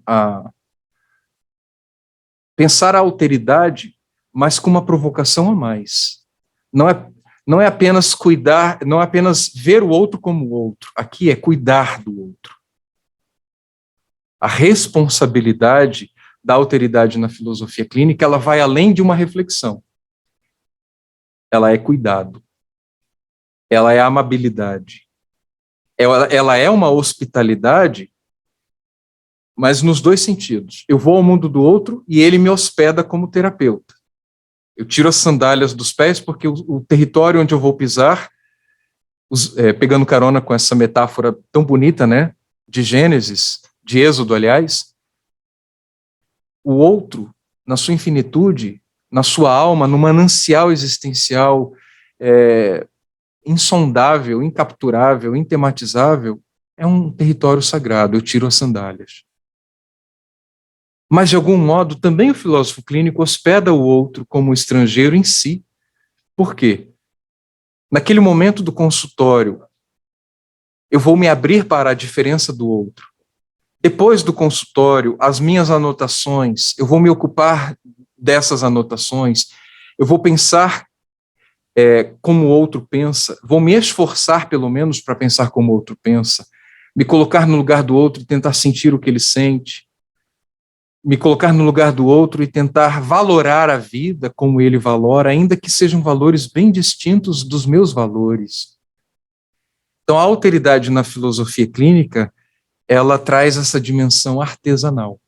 pensar a alteridade, mas com uma provocação a mais. Não é apenas cuidar, não é apenas ver o outro como o outro. Aqui é cuidar do outro. A responsabilidade da alteridade na filosofia clínica, ela vai além de uma reflexão. Ela é cuidado. Ela é amabilidade. Ela é uma hospitalidade, mas nos dois sentidos. Eu vou ao mundo do outro e ele me hospeda como terapeuta. Eu tiro as sandálias dos pés porque o território onde eu vou pisar, pegando carona com essa metáfora tão bonita, né, de Gênesis, de Êxodo, aliás, o outro, na sua infinitude, na sua alma, no manancial existencial insondável, incapturável, intematizável, é um território sagrado, eu tiro as sandálias. Mas, de algum modo, também o filósofo clínico hospeda o outro como estrangeiro em si. Por quê? Naquele momento do consultório, eu vou me abrir para a diferença do outro. Depois do consultório, as minhas anotações, eu vou me ocupar dessas anotações, eu vou pensar como o outro pensa, vou me esforçar, pelo menos, para pensar como o outro pensa, me colocar no lugar do outro e tentar sentir o que ele sente, me colocar no lugar do outro e tentar valorar a vida como ele valora, ainda que sejam valores bem distintos dos meus valores. Então, a alteridade na filosofia clínica, ela traz essa dimensão artesanal,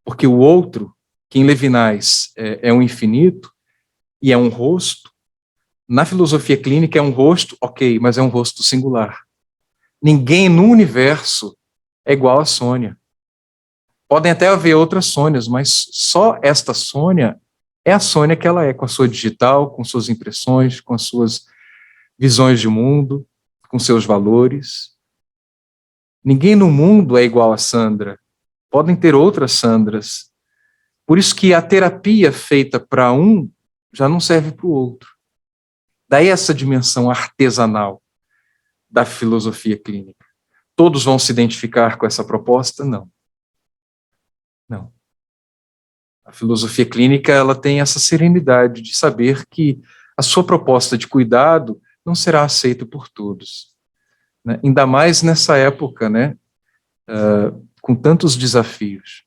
porque o outro, que em Levinas é um infinito e é um rosto, na filosofia clínica é um rosto, ok, mas é um rosto singular. Ninguém no universo é igual a Sônia. Podem até haver outras Sônias, mas só esta Sônia é a Sônia que ela é, com a sua digital, com suas impressões, com as suas visões de mundo, com seus valores. Ninguém no mundo é igual a Sandra. Podem ter outras Sandras. Por isso que a terapia feita para um já não serve para o outro. Daí essa dimensão artesanal da filosofia clínica. Todos vão se identificar com essa proposta? Não. Não. A filosofia clínica, ela tem essa serenidade de saber que a sua proposta de cuidado não será aceita por todos. Né? Ainda mais nessa época, né, com tantos desafios,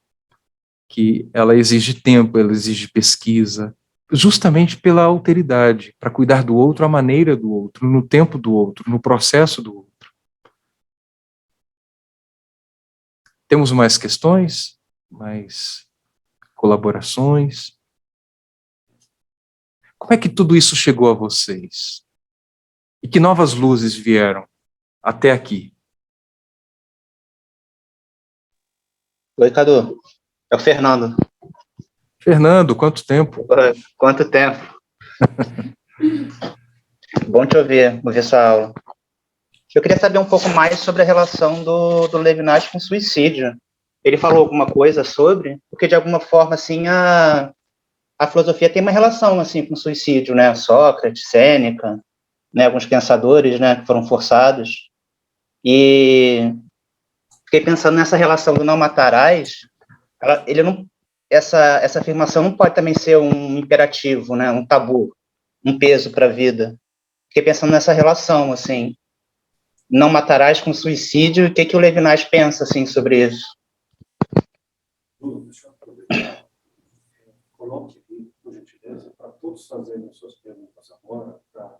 que ela exige tempo, ela exige pesquisa, justamente pela alteridade, para cuidar do outro à maneira do outro, no tempo do outro, no processo do outro. Temos mais questões? Mais colaborações? Como é que tudo isso chegou a vocês? E que novas luzes vieram até aqui? Oi, Cadu. É o Fernando. Fernando, quanto tempo? Quanto tempo? Bom te ouvir sua aula. Eu queria saber um pouco mais sobre a relação do Levinas com o suicídio. Ele falou alguma coisa sobre? Porque, de alguma forma, assim, a filosofia tem uma relação, assim, com o suicídio, né? Sócrates, Sêneca, né? Alguns pensadores, né? Que foram forçados. E fiquei pensando nessa relação do não matarás, ele não, essa afirmação não pode também ser um imperativo, né, um tabu, um peso para a vida. Fiquei pensando nessa relação, assim, não matarás com suicídio, e o que o Levinas pensa, assim, sobre isso? Deixa eu aproveitar. Coloque, por gentileza, para todos fazerem suas perguntas agora, para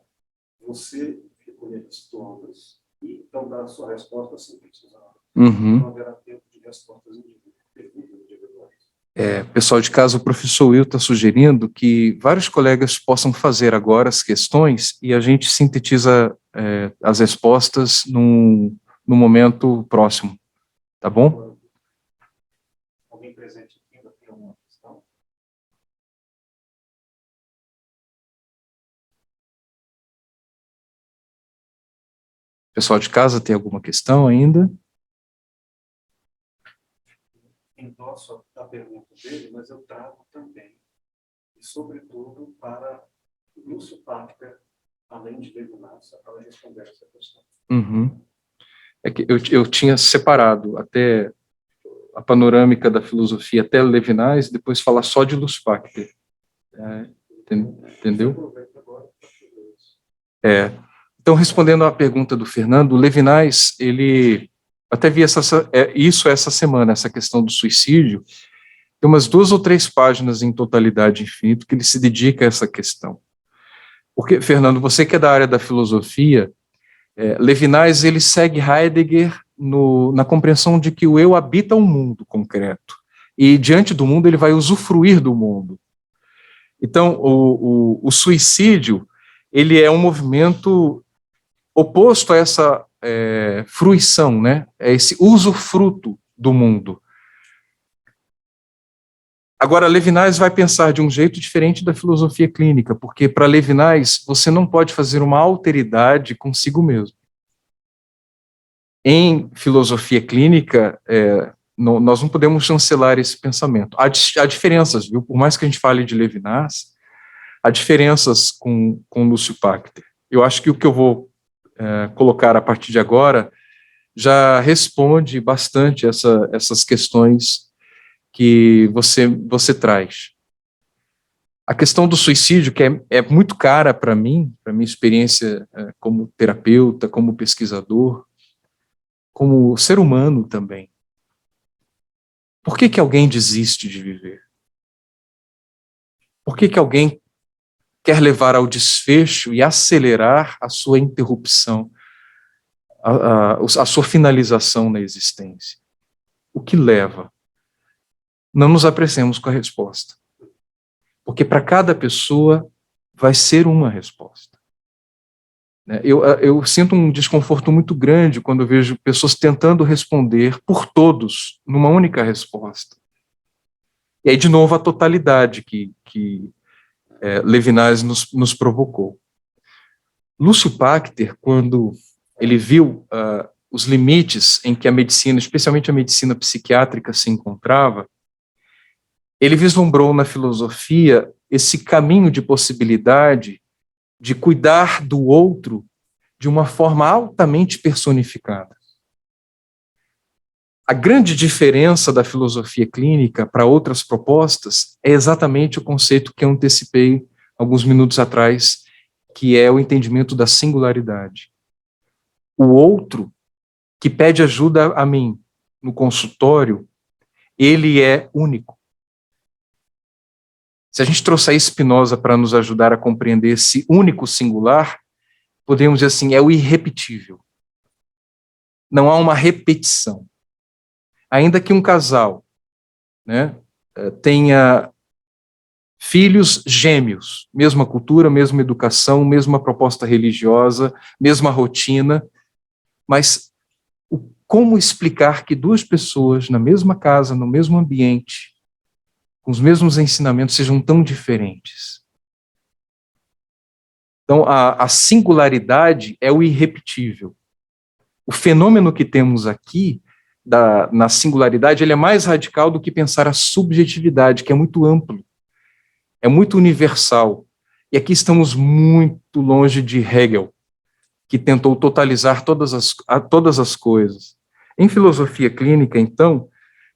você recolher-as todas e então dar a sua resposta sem precisar. Não haverá tempo de respostas individuais. Pessoal de casa, o professor Will está sugerindo que vários colegas possam fazer agora as questões e a gente sintetiza as respostas no momento próximo, tá bom? Alguém presente aqui ainda tem alguma questão? Pessoal de casa, tem alguma questão ainda? Endosso a pergunta dele, mas eu trago também, e sobretudo para Lúcio Pachter, além de Levinas, para responder essa questão. É que eu tinha separado até a panorâmica da filosofia até Levinas, depois falar só de Lúcio Pachter. Entendeu? Então, respondendo à pergunta do Fernando, Levinas, ele até vi isso essa semana, essa questão do suicídio, tem umas 2 ou 3 páginas em Totalidade Infinito que ele se dedica a essa questão. Porque, Fernando, você que é da área da filosofia, Levinas, ele segue Heidegger na compreensão de que o eu habita um mundo concreto, e diante do mundo ele vai usufruir do mundo. Então, o suicídio, ele é um movimento oposto a essa fruição, né? É esse usufruto do mundo. Agora, Levinas vai pensar de um jeito diferente da filosofia clínica, porque para Levinas você não pode fazer uma alteridade consigo mesmo. Em filosofia clínica, nós não podemos chancelar esse pensamento. Há diferenças, viu? Por mais que a gente fale de Levinas, há diferenças com Lúcio Pachter. Eu acho que o que eu vou colocar a partir de agora já responde bastante essas questões que você traz. A questão do suicídio, que é muito cara para mim, para minha experiência como terapeuta, como pesquisador, como ser humano também. Por que alguém desiste de viver? Por que alguém quer levar ao desfecho e acelerar a sua interrupção, a sua finalização na existência? O que leva? Não nos apressemos com a resposta, porque para cada pessoa vai ser uma resposta. Eu sinto um desconforto muito grande quando eu vejo pessoas tentando responder por todos numa única resposta. E aí, de novo, a totalidade que Levinas nos provocou. Lúcio Pachter, quando ele viu os limites em que a medicina, especialmente a medicina psiquiátrica, se encontrava, ele vislumbrou na filosofia esse caminho de possibilidade de cuidar do outro de uma forma altamente personificada. A grande diferença da filosofia clínica para outras propostas é exatamente o conceito que eu antecipei alguns minutos atrás, que é o entendimento da singularidade. O outro, que pede ajuda a mim no consultório, ele é único. Se a gente trouxer Spinoza para nos ajudar a compreender esse único singular, podemos dizer assim, é o irrepetível. Não há uma repetição. Ainda que um casal, né, tenha filhos gêmeos, mesma cultura, mesma educação, mesma proposta religiosa, mesma rotina, mas como explicar que 2 pessoas na mesma casa, no mesmo ambiente, com os mesmos ensinamentos, sejam tão diferentes? Então, a singularidade é o irrepetível. O fenômeno que temos aqui, na singularidade, ele é mais radical do que pensar a subjetividade, que é muito amplo, é muito universal. E aqui estamos muito longe de Hegel, que tentou totalizar todas as coisas. Em filosofia clínica, então,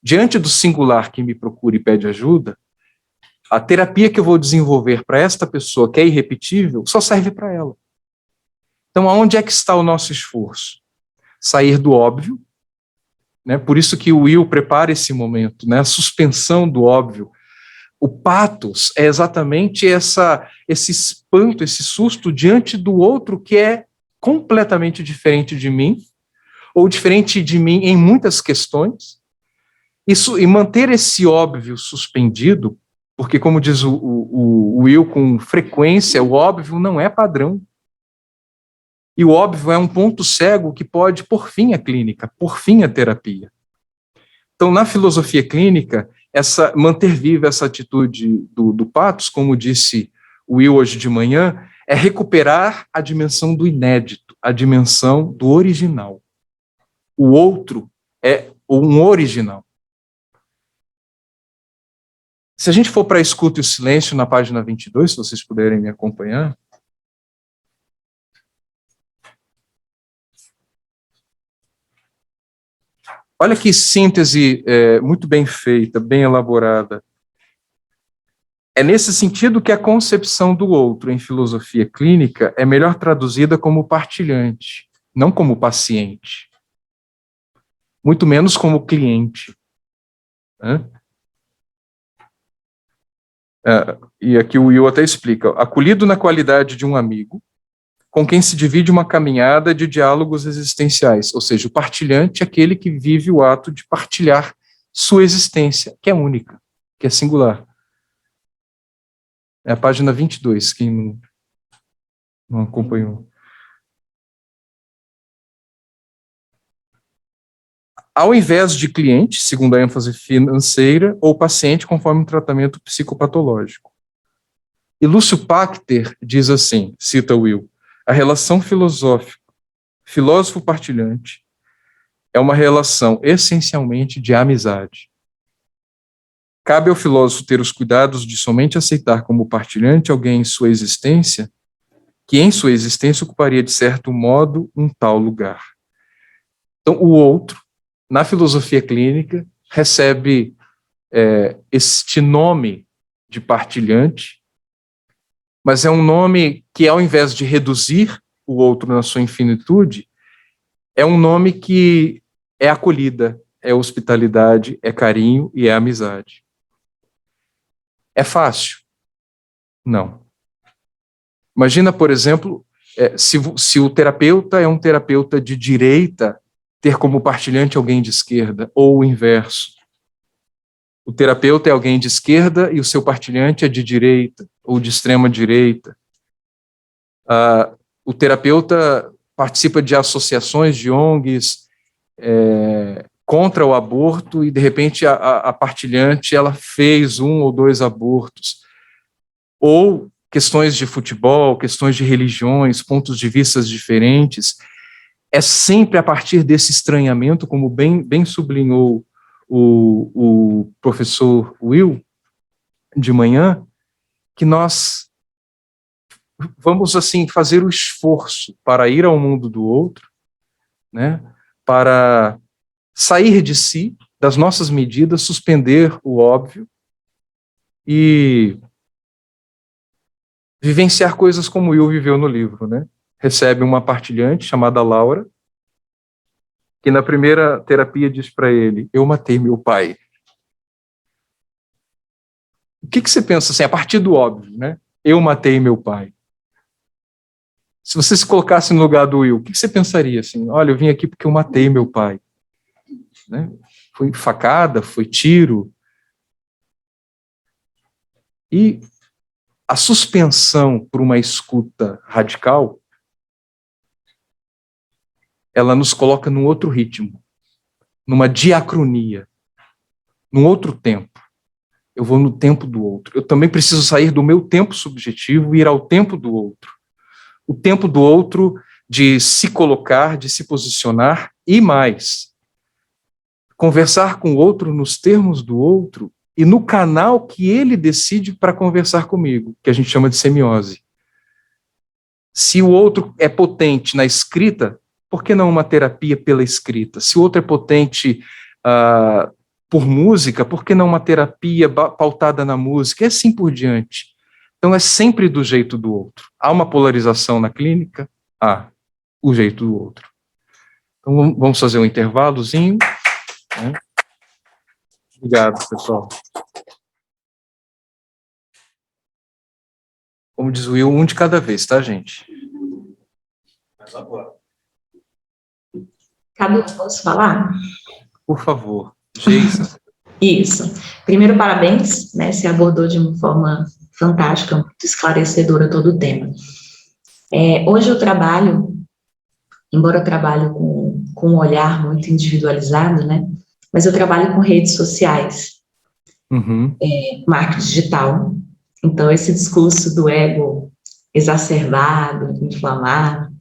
diante do singular que me procura e pede ajuda, a terapia que eu vou desenvolver para esta pessoa, que é irrepetível, só serve para ela. Então, aonde é que está o nosso esforço? Sair do óbvio, né? Por isso que o Will prepara esse momento, né? A suspensão do óbvio. O patos é exatamente esse espanto, esse susto diante do outro que é completamente diferente de mim, ou diferente de mim em muitas questões. Isso, e manter esse óbvio suspendido, porque, como diz o Will com frequência, o óbvio não é padrão. E o óbvio é um ponto cego que pode, por fim, a clínica, por fim, a terapia. Então, na filosofia clínica, manter viva essa atitude do patos, como disse o Will hoje de manhã, é recuperar a dimensão do inédito, a dimensão do original. O outro é um original. Se a gente for para a escuta e o silêncio, na página 22, se vocês puderem me acompanhar. Olha que síntese muito bem feita, bem elaborada. É nesse sentido que a concepção do outro em filosofia clínica é melhor traduzida como partilhante, não como paciente. Muito menos como cliente. Né? E aqui o Will até explica, acolhido na qualidade de um amigo, com quem se divide uma caminhada de diálogos existenciais, ou seja, o partilhante é aquele que vive o ato de partilhar sua existência, que é única, que é singular. É a página 22, quem não acompanhou. Ao invés de cliente, segundo a ênfase financeira, ou paciente, conforme o tratamento psicopatológico. E Lúcio Pachter diz assim, cita Will, a relação filósofo partilhante, é uma relação essencialmente de amizade. Cabe ao filósofo ter os cuidados de somente aceitar como partilhante alguém em sua existência, que em sua existência ocuparia de certo modo um tal lugar. Então, o outro, na filosofia clínica, recebe este nome de partilhante, mas é um nome que, ao invés de reduzir o outro na sua infinitude, é um nome que é acolhida, é hospitalidade, é carinho e é amizade. É fácil? Não. Imagina, por exemplo, se o terapeuta é um terapeuta de direita, ter como partilhante alguém de esquerda, ou o inverso. O terapeuta é alguém de esquerda e o seu partilhante é de direita, ou de extrema direita. O terapeuta participa de associações, de ONGs, contra o aborto, e de repente a partilhante ela fez 1 ou 2 abortos. Ou questões de futebol, questões de religiões, pontos de vista diferentes. É sempre a partir desse estranhamento, como bem sublinhou o professor Will de manhã, que nós vamos assim fazer o esforço para ir ao mundo do outro, né, para sair de si, das nossas medidas, suspender o óbvio e vivenciar coisas como Will viveu no livro, né? Recebe uma partilhante chamada Laura, que na primeira terapia diz para ele, eu matei meu pai. O que você pensa assim, a partir do óbvio, né? Eu matei meu pai. Se você se colocasse no lugar do Will, o que você pensaria assim? Olha, eu vim aqui porque eu matei meu pai. Né? Foi facada, foi tiro. E a suspensão por uma escuta radical, ela nos coloca num outro ritmo, numa diacronia, num outro tempo. Eu vou no tempo do outro. Eu também preciso sair do meu tempo subjetivo e ir ao tempo do outro. O tempo do outro de se colocar, de se posicionar e mais. Conversar com o outro nos termos do outro e no canal que ele decide para conversar comigo, que a gente chama de semiose. Se o outro é potente na escrita, por que não uma terapia pela escrita? Se o outro é potente por música, por que não uma terapia pautada na música, e assim por diante. Então é sempre do jeito do outro. Há uma polarização na clínica? Há o jeito do outro. Então vamos fazer um intervalozinho, né? Obrigado, pessoal. Como diz o Will, um de cada vez, tá, gente? Mas agora. Cadu, posso falar? Por favor, Geisa. Isso. Primeiro, parabéns, né? Você abordou de uma forma fantástica, muito esclarecedora todo o tema. Hoje eu trabalho, embora eu trabalhe com um olhar muito individualizado, né? Mas eu trabalho com redes sociais, marketing digital. Então, esse discurso do ego exacerbado, inflamado,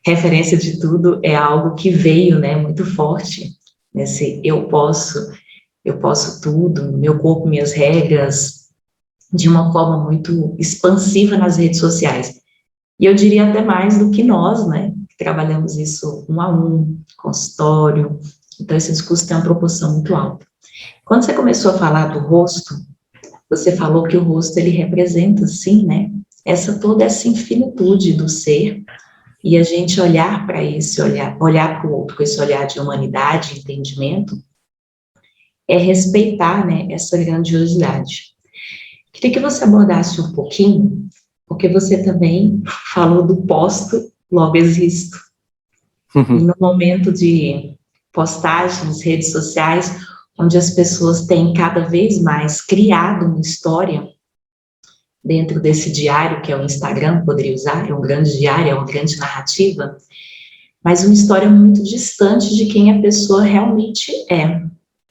referência de tudo, é algo que veio, né, muito forte, nesse eu posso tudo, meu corpo, minhas regras, de uma forma muito expansiva nas redes sociais. E eu diria até mais do que nós, né, que trabalhamos isso 1 a 1, consultório, então esse discurso tem uma proporção muito alta. Quando você começou a falar do rosto, você falou que o rosto, ele representa, sim, né, toda essa infinitude do ser, e a gente olhar para isso, olhar para o outro com esse olhar de humanidade, entendimento, é respeitar, né, essa grandiosidade. Queria que você abordasse um pouquinho, porque você também falou do posto, logo existo. E no momento de postagens, redes sociais, onde as pessoas têm cada vez mais criado uma história dentro desse diário, que é o Instagram, poderia usar, é um grande diário, é uma grande narrativa, mas uma história muito distante de quem a pessoa realmente é.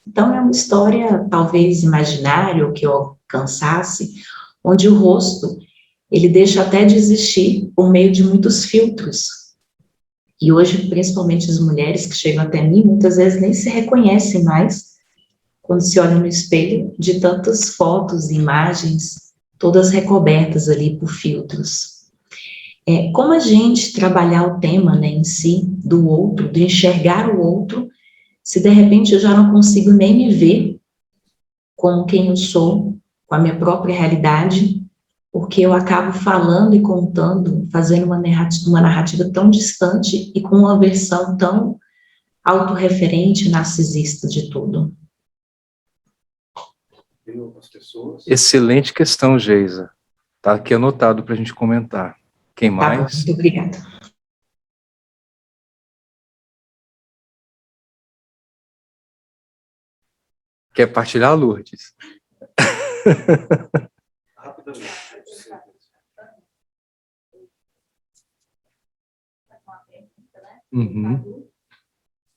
Então, é uma história, talvez, imaginária, ou que eu alcançasse, onde o rosto, ele deixa até de existir por meio de muitos filtros. E hoje, principalmente as mulheres que chegam até mim, muitas vezes nem se reconhecem mais quando se olham no espelho, de tantas fotos, imagens, todas recobertas ali por filtros. Como a gente trabalhar o tema, né, em si, do outro, de enxergar o outro, se de repente eu já não consigo nem me ver como quem eu sou, com a minha própria realidade, porque eu acabo falando e contando, fazendo uma narrativa tão distante e com uma versão tão autorreferente, narcisista de tudo. Excelente questão, Geisa. Está aqui anotado para a gente comentar. Quem mais? Tá bom, muito obrigada. Quer partilhar, Lourdes? Rapidamente.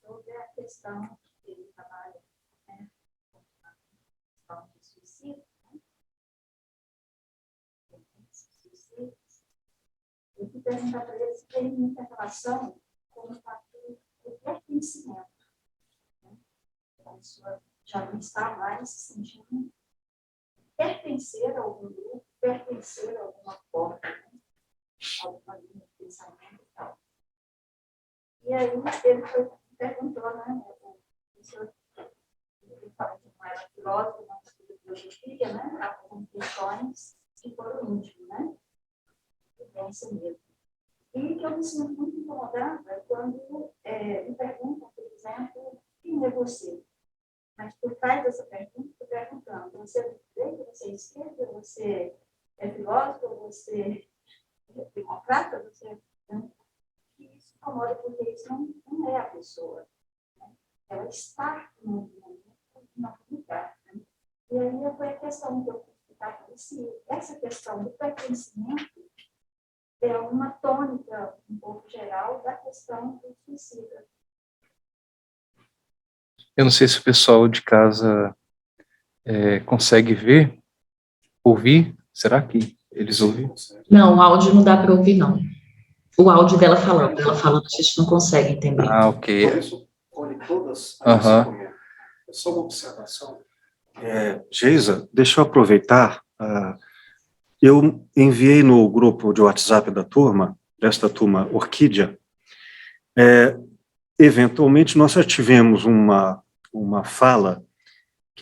Sobre a questão que ele trabalha, né, com a questão de suicídio, né? Eu fui perguntar para ele se tem muita relação com o fator do pertencimento. Né? A pessoa já não está mais se sentindo pertencer a algum grupo, pertencer a alguma forma, né? Alguma linha de pensamento e tal. E aí ele perguntou, né, o senhor, ele fala que não era filósofo, não era filosofia, né, com questões que foram íntimos, né, vivência mesmo. E que eu me sinto muito incomodada quando me perguntam, por exemplo, quem é você? Mas por trás dessa pergunta, estou perguntando, você é de direita, você é esquerda, você é filósofo, você é democrata, você é... Isso incomoda porque isso não é a pessoa. Né? Ela está no lugar. Né? E aí foi a questão que eu fui explicar para se essa questão do pertencimento é uma tônica um pouco geral da questão do suicida. Eu não sei se o pessoal de casa consegue ver, ouvir. Será que eles ouvem? Não, o áudio não dá para ouvir, não. O áudio dela falando a gente não consegue entender. Ah, ok. Por isso, olhe todas as comentários. É só uma observação. Geisa, deixa eu aproveitar. Eu enviei no grupo de WhatsApp da turma, desta turma Orquídea, eventualmente nós já tivemos uma fala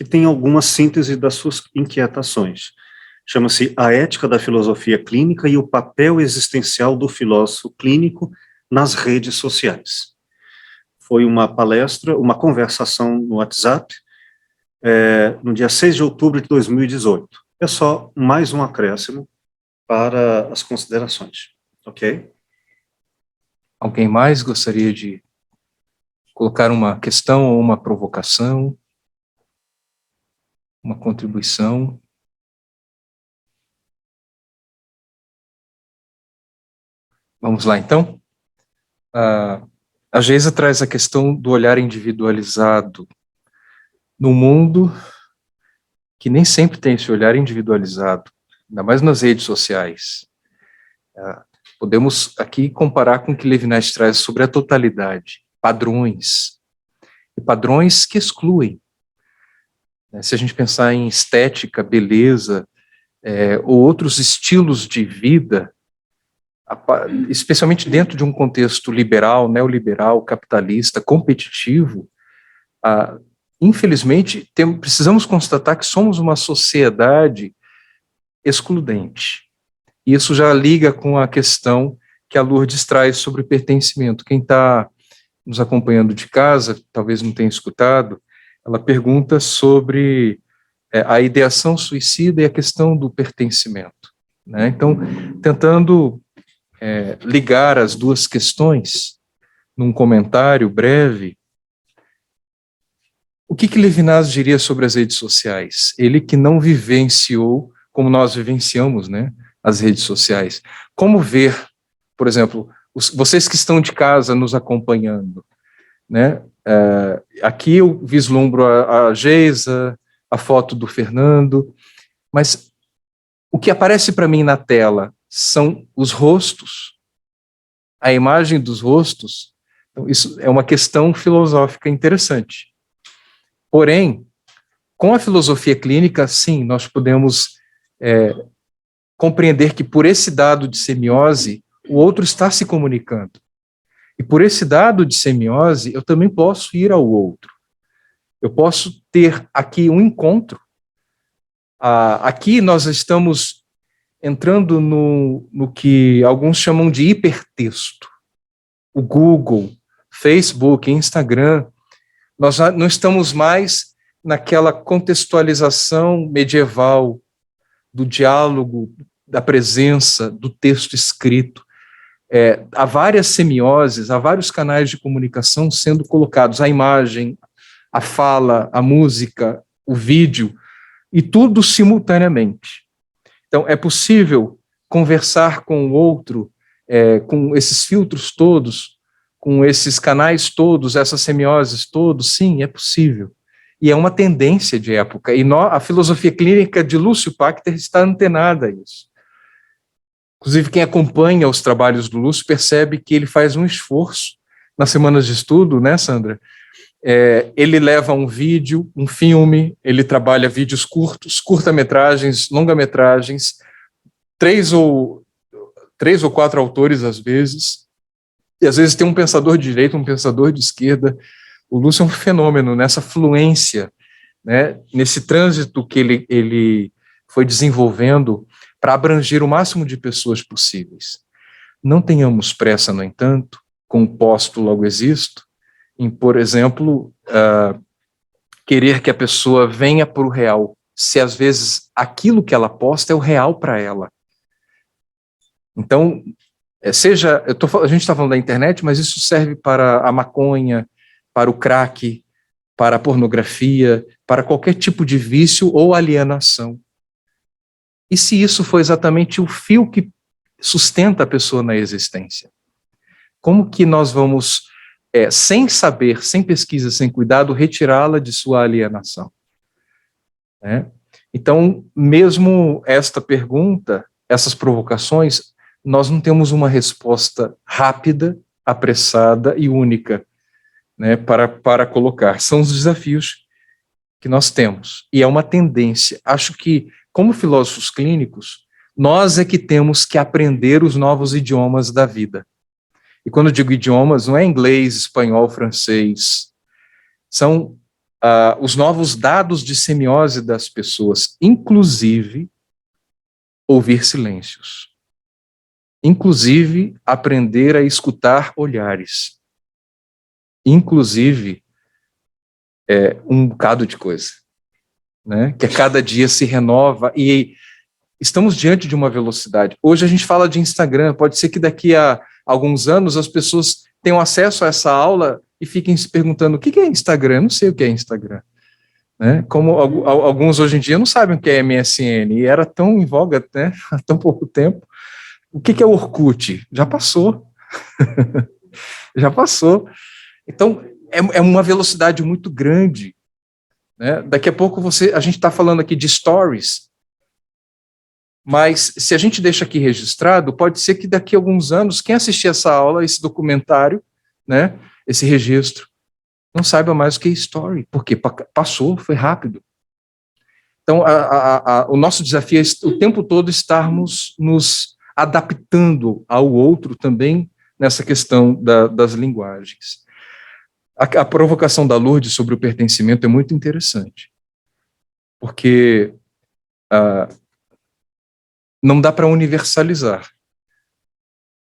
que tem alguma síntese das suas inquietações. Chama-se A Ética da Filosofia Clínica e o Papel Existencial do Filósofo Clínico nas Redes Sociais. Foi uma palestra, uma conversação no WhatsApp, no dia 6 de outubro de 2018. É só mais um acréscimo para as considerações, ok? Alguém mais gostaria de colocar uma questão ou uma provocação? Uma contribuição? Vamos lá, então? A Geisa traz a questão do olhar individualizado no mundo que nem sempre tem esse olhar individualizado, ainda mais nas redes sociais. Podemos aqui comparar com o que Levinas traz sobre a totalidade, padrões, e padrões que excluem. Se a gente pensar em estética, beleza, ou outros estilos de vida, especialmente dentro de um contexto liberal, neoliberal, capitalista, competitivo, infelizmente, precisamos constatar que somos uma sociedade excludente. E isso já liga com a questão que a Lourdes traz sobre pertencimento. Quem está nos acompanhando de casa, talvez não tenha escutado, ela pergunta sobre a ideação suicida e a questão do pertencimento, né? Então, tentando ligar as duas questões num comentário breve, o que Levinas diria sobre as redes sociais? Ele que não vivenciou como nós vivenciamos, né, as redes sociais. Como ver, por exemplo, vocês que estão de casa nos acompanhando, né? Aqui eu vislumbro a Geisa, a foto do Fernando, mas o que aparece para mim na tela são os rostos, a imagem dos rostos. Então, isso é uma questão filosófica interessante. Porém, com a filosofia clínica, sim, nós podemos compreender que por esse dado de semiose, o outro está se comunicando. E por esse dado de semiose, eu também posso ir ao outro. Eu posso ter aqui um encontro. Aqui nós estamos entrando no que alguns chamam de hipertexto. O Google, Facebook, Instagram, nós já não estamos mais naquela contextualização medieval do diálogo, da presença, do texto escrito. Há várias semioses, há vários canais de comunicação sendo colocados, a imagem, a fala, a música, o vídeo, e tudo simultaneamente. Então, é possível conversar com o outro, com esses filtros todos, com esses canais todos, essas semioses todos? Sim, é possível. E é uma tendência de época, e a filosofia clínica de Lúcio Pachter está antenada a isso. Inclusive, quem acompanha os trabalhos do Lúcio percebe que ele faz um esforço nas semanas de estudo, né, Sandra? Ele leva um vídeo, um filme, ele trabalha vídeos curtos, curta-metragens, longa-metragens, 3 ou 4 autores às vezes, e às vezes tem um pensador de direita, um pensador de esquerda. O Lúcio é um fenômeno nessa fluência, né, nesse trânsito que ele foi desenvolvendo para abranger o máximo de pessoas possíveis. Não tenhamos pressa, no entanto, com o posto logo existo, em, por exemplo, querer que a pessoa venha para o real, se às vezes aquilo que ela posta é o real para ela. Então, a gente está falando da internet, mas isso serve para a maconha, para o crack, para a pornografia, para qualquer tipo de vício ou alienação. E se isso for exatamente o fio que sustenta a pessoa na existência? Como que nós vamos, sem saber, sem pesquisa, sem cuidado, retirá-la de sua alienação? Então, mesmo esta pergunta, essas provocações, nós não temos uma resposta rápida, apressada e única, né, para colocar. São os desafios que nós temos. E é uma tendência. Acho que, como filósofos clínicos, nós é que temos que aprender os novos idiomas da vida. E quando eu digo idiomas, não é inglês, espanhol, francês. São os novos dados de semiose das pessoas, inclusive ouvir silêncios, inclusive aprender a escutar olhares, inclusive um bocado de coisa, né, que a cada dia se renova, e estamos diante de uma velocidade. Hoje a gente fala de Instagram, pode ser que daqui a alguns anos as pessoas tenham acesso a essa aula e fiquem se perguntando, o que é Instagram? Eu não sei o que é Instagram. Né? Como alguns hoje em dia não sabem o que é MSN, e era tão em voga, né, há tão pouco tempo. O que é Orkut? Já passou. Já passou. Então, é uma velocidade muito grande. Né? Daqui a pouco a gente está falando aqui de stories, mas se a gente deixa aqui registrado, pode ser que daqui a alguns anos, quem assistir essa aula, esse documentário, né, esse registro, não saiba mais o que é story, porque passou, foi rápido. Então, o nosso desafio é o tempo todo estarmos nos adaptando ao outro também nessa questão das linguagens. A provocação da Lourdes sobre o pertencimento é muito interessante, porque não dá para universalizar.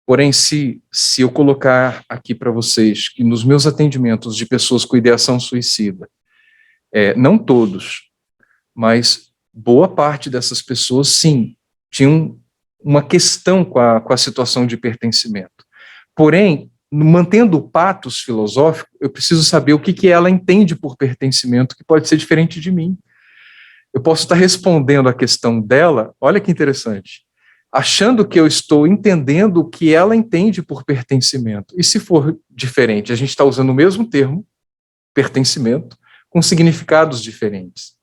Porém, se eu colocar aqui para vocês que nos meus atendimentos de pessoas com ideação suicida, não todos, mas boa parte dessas pessoas, sim, tinham uma questão com a situação de pertencimento. Porém, mantendo o patos filosófico, eu preciso saber o que ela entende por pertencimento, que pode ser diferente de mim. Eu posso estar respondendo a questão dela, olha que interessante, achando que eu estou entendendo o que ela entende por pertencimento. E se for diferente, a gente está usando o mesmo termo, pertencimento, com significados diferentes.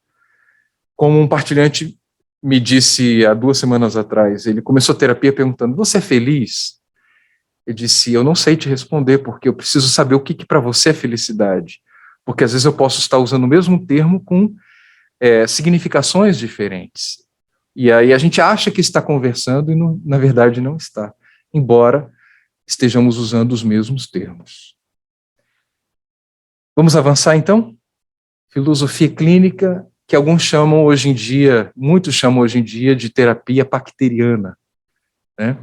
Como um partilhante me disse há 2 semanas atrás, ele começou a terapia perguntando, você é feliz? Eu disse, eu não sei te responder, porque eu preciso saber o que para você é felicidade. Porque às vezes eu posso estar usando o mesmo termo com significações diferentes. E aí a gente acha que está conversando e, na verdade, não está, embora estejamos usando os mesmos termos. Vamos avançar, então? Filosofia clínica, que alguns chamam hoje em dia, muitos chamam hoje em dia de terapia pacteriana. Né?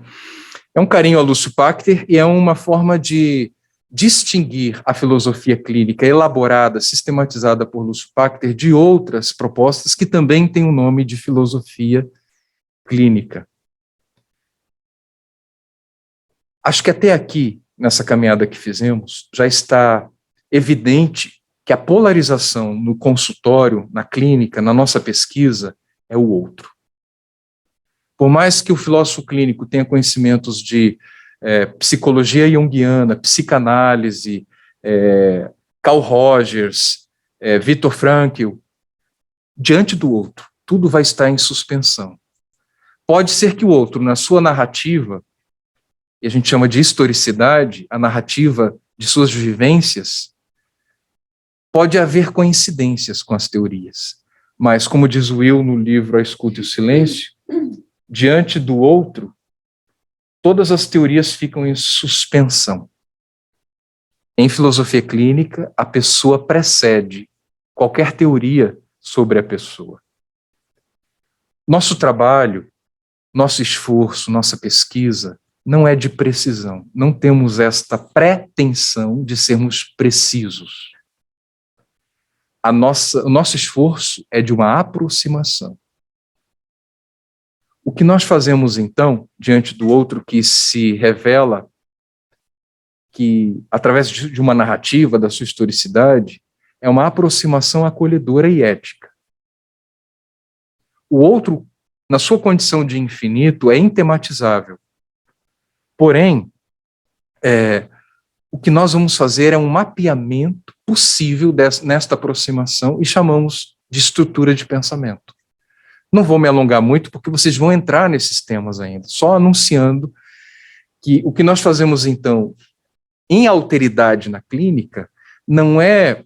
É um carinho a Lúcio Pacter e é uma forma de distinguir a filosofia clínica elaborada, sistematizada por Lúcio Pacter, de outras propostas que também têm o nome de filosofia clínica. Acho que até aqui, nessa caminhada que fizemos, já está evidente que a polarização no consultório, na clínica, na nossa pesquisa, é o outro. Por mais que o filósofo clínico tenha conhecimentos de psicologia junguiana, psicanálise, Carl Rogers, Viktor Frankl, diante do outro, tudo vai estar em suspensão. Pode ser que o outro, na sua narrativa, e a gente chama de historicidade, a narrativa de suas vivências, pode haver coincidências com as teorias. Mas, como diz Will no livro A Escuta e o Silêncio, diante do outro, todas as teorias ficam em suspensão. Em filosofia clínica, a pessoa precede qualquer teoria sobre a pessoa. Nosso trabalho, nosso esforço, nossa pesquisa não é de precisão. Não temos esta pretensão de sermos precisos. O nosso esforço é de uma aproximação. O que nós fazemos, então, diante do outro que se revela, que, através de uma narrativa da sua historicidade, é uma aproximação acolhedora e ética. O outro, na sua condição de infinito, é intematizável. Porém, o que nós vamos fazer é um mapeamento possível nesta aproximação e chamamos de estrutura de pensamento. Não vou me alongar muito, porque vocês vão entrar nesses temas ainda, só anunciando que o que nós fazemos, então, em alteridade na clínica, não é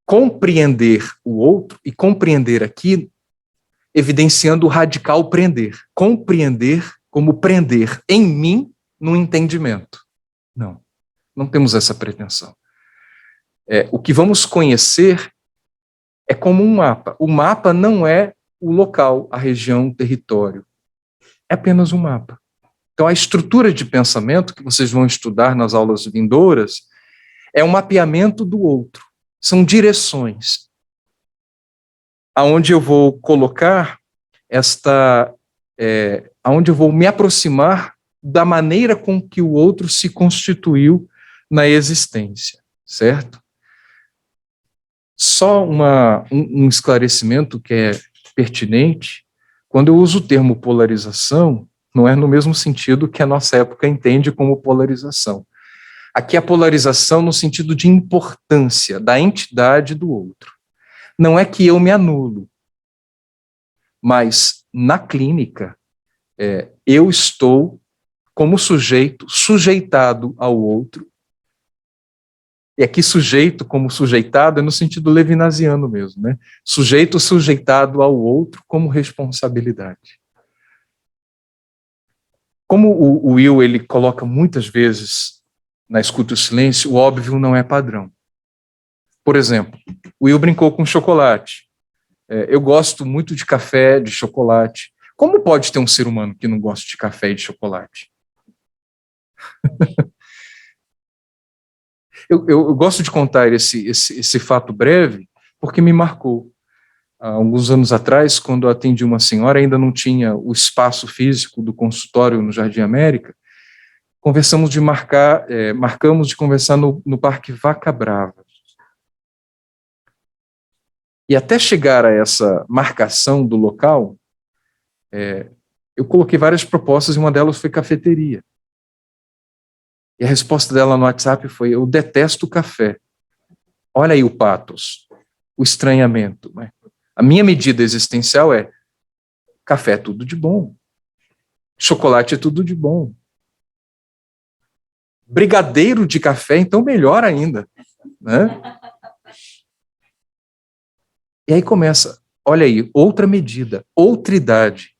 compreender o outro, e compreender aqui, evidenciando o radical prender. Compreender como prender em mim no entendimento. Não temos essa pretensão. O que vamos conhecer é como um mapa. O mapa não é o local, a região, o território. É apenas um mapa. Então, a estrutura de pensamento que vocês vão estudar nas aulas vindouras é um mapeamento do outro. São direções. Aonde eu vou colocar aonde eu vou me aproximar da maneira com que o outro se constituiu na existência, certo? Só um esclarecimento que é pertinente: quando eu uso o termo polarização, não é no mesmo sentido que a nossa época entende como polarização. Aqui é a polarização no sentido de importância da entidade do outro. Não é que eu me anulo, mas na clínica eu estou como sujeito, sujeitado ao outro. E aqui sujeito como sujeitado é no sentido levinasiano mesmo, né? Sujeito sujeitado ao outro como responsabilidade. Como o Will ele coloca muitas vezes na escuta o silêncio, o óbvio não é padrão. Por exemplo, o Will brincou com chocolate. Eu gosto muito de café, de chocolate. Como pode ter um ser humano que não gosta de café e de chocolate? Eu gosto de contar esse fato breve, porque me marcou. Há alguns anos atrás, quando eu atendi uma senhora, ainda não tinha o espaço físico do consultório no Jardim América, marcamos de conversar no Parque Vaca Brava. E até chegar a essa marcação do local, eu coloquei várias propostas e uma delas foi cafeteria. E a resposta dela no WhatsApp foi: eu detesto café. Olha aí o pathos, o estranhamento. Né? A minha medida existencial é: café é tudo de bom. Chocolate é tudo de bom. Brigadeiro de café, então melhor ainda. Né? E aí começa, olha aí, outra medida, outra idade.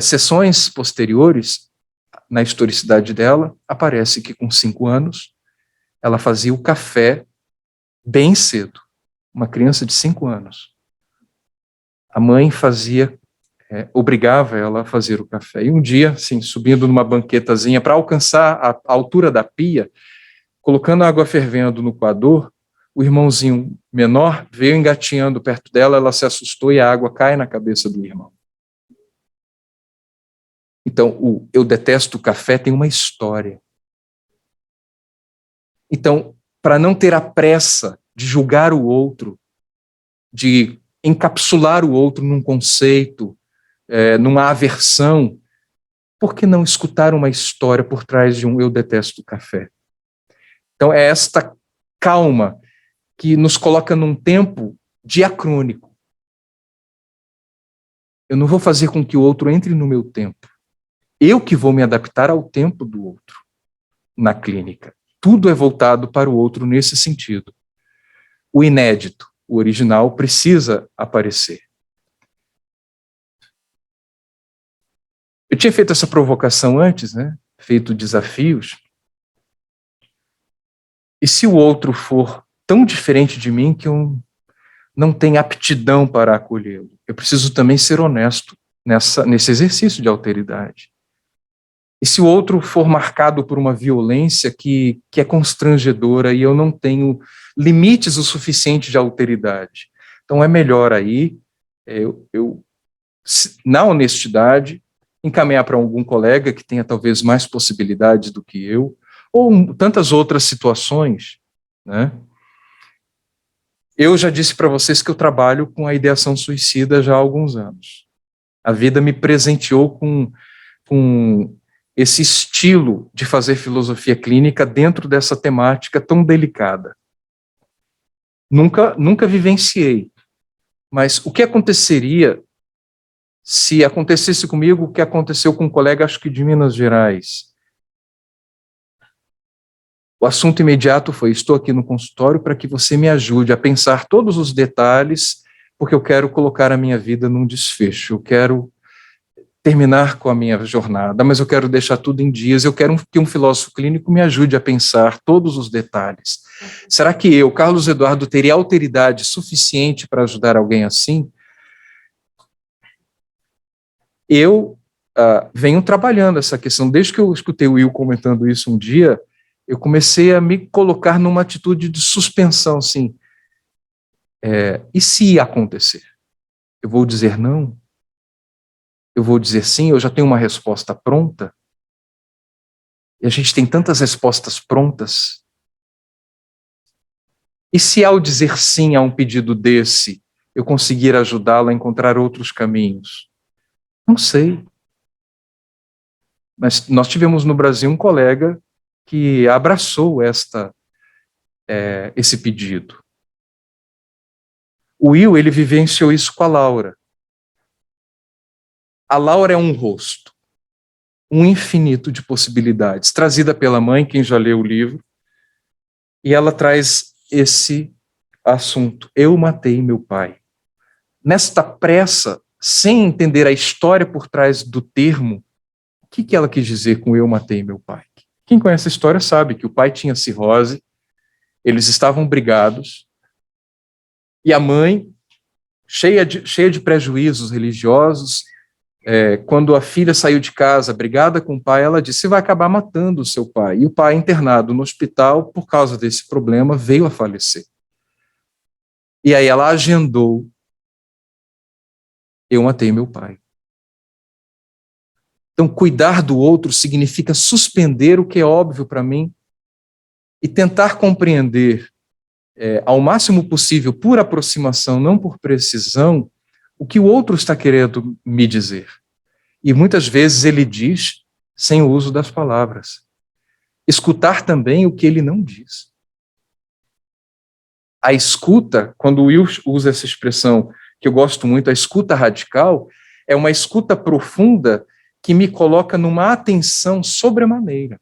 Sessões posteriores, na historicidade dela, aparece que com 5 anos, ela fazia o café bem cedo. Uma criança de 5 anos. A mãe obrigava ela a fazer o café. E um dia, assim, subindo numa banquetazinha, para alcançar a altura da pia, colocando a água fervendo no coador, o irmãozinho menor veio engatinhando perto dela, ela se assustou e a água cai na cabeça do irmão. Então, eu detesto o café tem uma história. Então, para não ter a pressa de julgar o outro, de encapsular o outro num conceito, numa aversão, por que não escutar uma história por trás de eu detesto o café? Então, é esta calma que nos coloca num tempo diacrônico. Eu não vou fazer com que o outro entre no meu tempo. Eu que vou me adaptar ao tempo do outro na clínica. Tudo é voltado para o outro nesse sentido. O inédito, o original, precisa aparecer. Eu tinha feito essa provocação antes, né? Feito desafios. E se o outro for tão diferente de mim que eu não tenho aptidão para acolhê-lo? Eu preciso também ser honesto nesse exercício de alteridade. E se o outro for marcado por uma violência que é constrangedora e eu não tenho limites o suficiente de alteridade? Então é melhor aí, na honestidade, encaminhar para algum colega que tenha talvez mais possibilidades do que eu, ou tantas outras situações, né? Eu já disse para vocês que eu trabalho com a ideação suicida já há alguns anos. A vida me presenteou com esse estilo de fazer filosofia clínica dentro dessa temática tão delicada. Nunca vivenciei, mas o que aconteceria se acontecesse comigo o que aconteceu com um colega, acho que de Minas Gerais? O assunto imediato foi: estou aqui no consultório para que você me ajude a pensar todos os detalhes, porque eu quero colocar a minha vida num desfecho, eu quero terminar com a minha jornada, mas eu quero deixar tudo em dias, eu quero que um filósofo clínico me ajude a pensar todos os detalhes. Será que eu, Carlos Eduardo, teria alteridade suficiente para ajudar alguém assim? Eu venho trabalhando essa questão, desde que eu escutei o Will comentando isso um dia, eu comecei a me colocar numa atitude de suspensão, assim, e se acontecer? Eu vou dizer não? Eu vou dizer sim? Eu já tenho uma resposta pronta? E a gente tem tantas respostas prontas. E se ao dizer sim a um pedido desse, eu conseguir ajudá-lo a encontrar outros caminhos? Não sei. Mas nós tivemos no Brasil um colega que abraçou esse pedido. O Will, ele vivenciou isso com a Laura. A Laura é um rosto, um infinito de possibilidades, trazida pela mãe, quem já leu o livro, e ela traz esse assunto: eu matei meu pai. Nesta pressa, sem entender a história por trás do termo, o que ela quis dizer com eu matei meu pai? Quem conhece a história sabe que o pai tinha cirrose, eles estavam brigados, e a mãe, cheia de prejuízos religiosos, quando a filha saiu de casa brigada com o pai, ela disse: você vai acabar matando o seu pai. E o pai, internado no hospital, por causa desse problema, veio a falecer. E aí ela agendou: eu matei meu pai. Então, cuidar do outro significa suspender o que é óbvio para mim e tentar compreender, ao máximo possível, por aproximação, não por precisão, o que o outro está querendo me dizer. E muitas vezes ele diz sem o uso das palavras. Escutar também o que ele não diz. A escuta, quando o Will usa essa expressão que eu gosto muito, a escuta radical, é uma escuta profunda que me coloca numa atenção sobremaneira.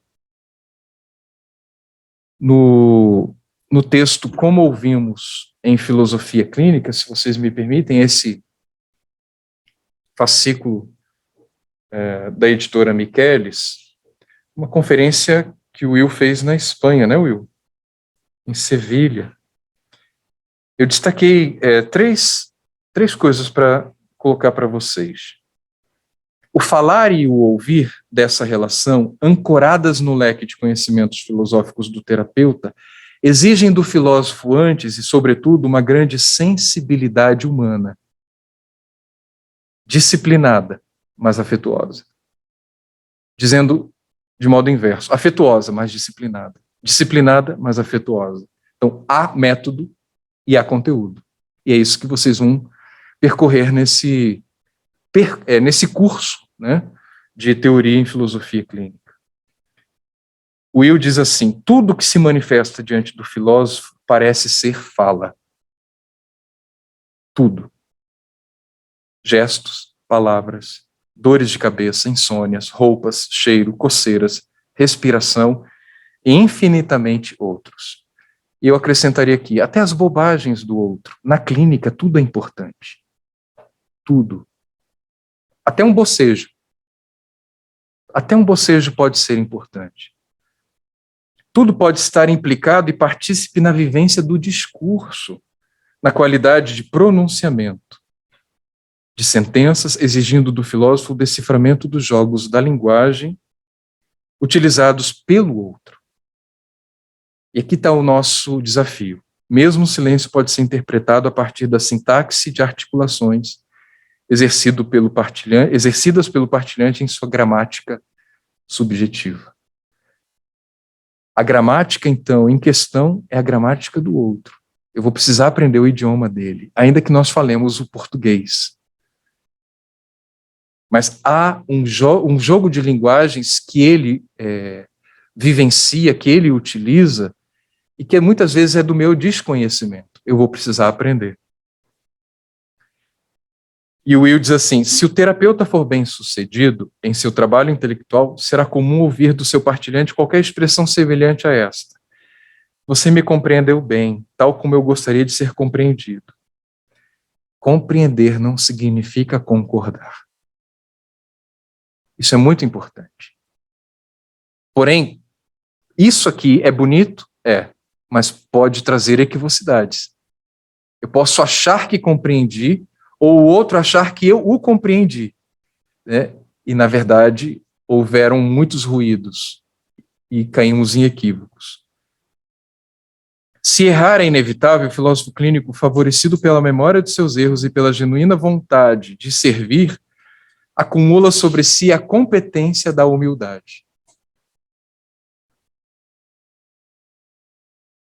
No texto Como Ouvimos em Filosofia Clínica, se vocês me permitem, esse fascículo da editora Michelis, uma conferência que o Will fez na Espanha, né, Will? Em Sevilha. Eu destaquei três coisas para colocar para vocês. O falar e o ouvir dessa relação, ancoradas no leque de conhecimentos filosóficos do terapeuta, exigem do filósofo, antes e, sobretudo, uma grande sensibilidade humana, disciplinada, mas afetuosa. Dizendo de modo inverso: afetuosa, mas disciplinada. Disciplinada, mas afetuosa. Então, há método e há conteúdo. E é isso que vocês vão percorrer nesse curso, né, de teoria em filosofia clínica. O Will diz assim: tudo que se manifesta diante do filósofo parece ser fala. Tudo. Gestos, palavras, dores de cabeça, insônias, roupas, cheiro, coceiras, respiração e infinitamente outros. E eu acrescentaria aqui, até as bobagens do outro. Na clínica, tudo é importante. Tudo. Até um bocejo. Até um bocejo pode ser importante. Tudo pode estar implicado e partícipe na vivência do discurso, na qualidade de pronunciamento, de sentenças, exigindo do filósofo o deciframento dos jogos da linguagem utilizados pelo outro. E aqui está o nosso desafio. Mesmo o silêncio pode ser interpretado a partir da sintaxe de articulações exercidas pelo partilhante em sua gramática subjetiva. A gramática, então, em questão é a gramática do outro. Eu vou precisar aprender o idioma dele, ainda que nós falemos o português. Mas há um jogo de linguagens que ele vivencia, que ele utiliza, e que muitas vezes é do meu desconhecimento. Eu vou precisar aprender. E o Will diz assim: se o terapeuta for bem-sucedido em seu trabalho intelectual, será comum ouvir do seu partilhante qualquer expressão semelhante a esta: você me compreendeu bem, tal como eu gostaria de ser compreendido. Compreender não significa concordar. Isso é muito importante. Porém, isso aqui é bonito? É, mas pode trazer equivocidades. Eu posso achar que compreendi, ou o outro achar que eu o compreendi, né? E, na verdade, houveram muitos ruídos e caímos em equívocos. Se errar é inevitável, o filósofo clínico, favorecido pela memória de seus erros e pela genuína vontade de servir, acumula sobre si a competência da humildade.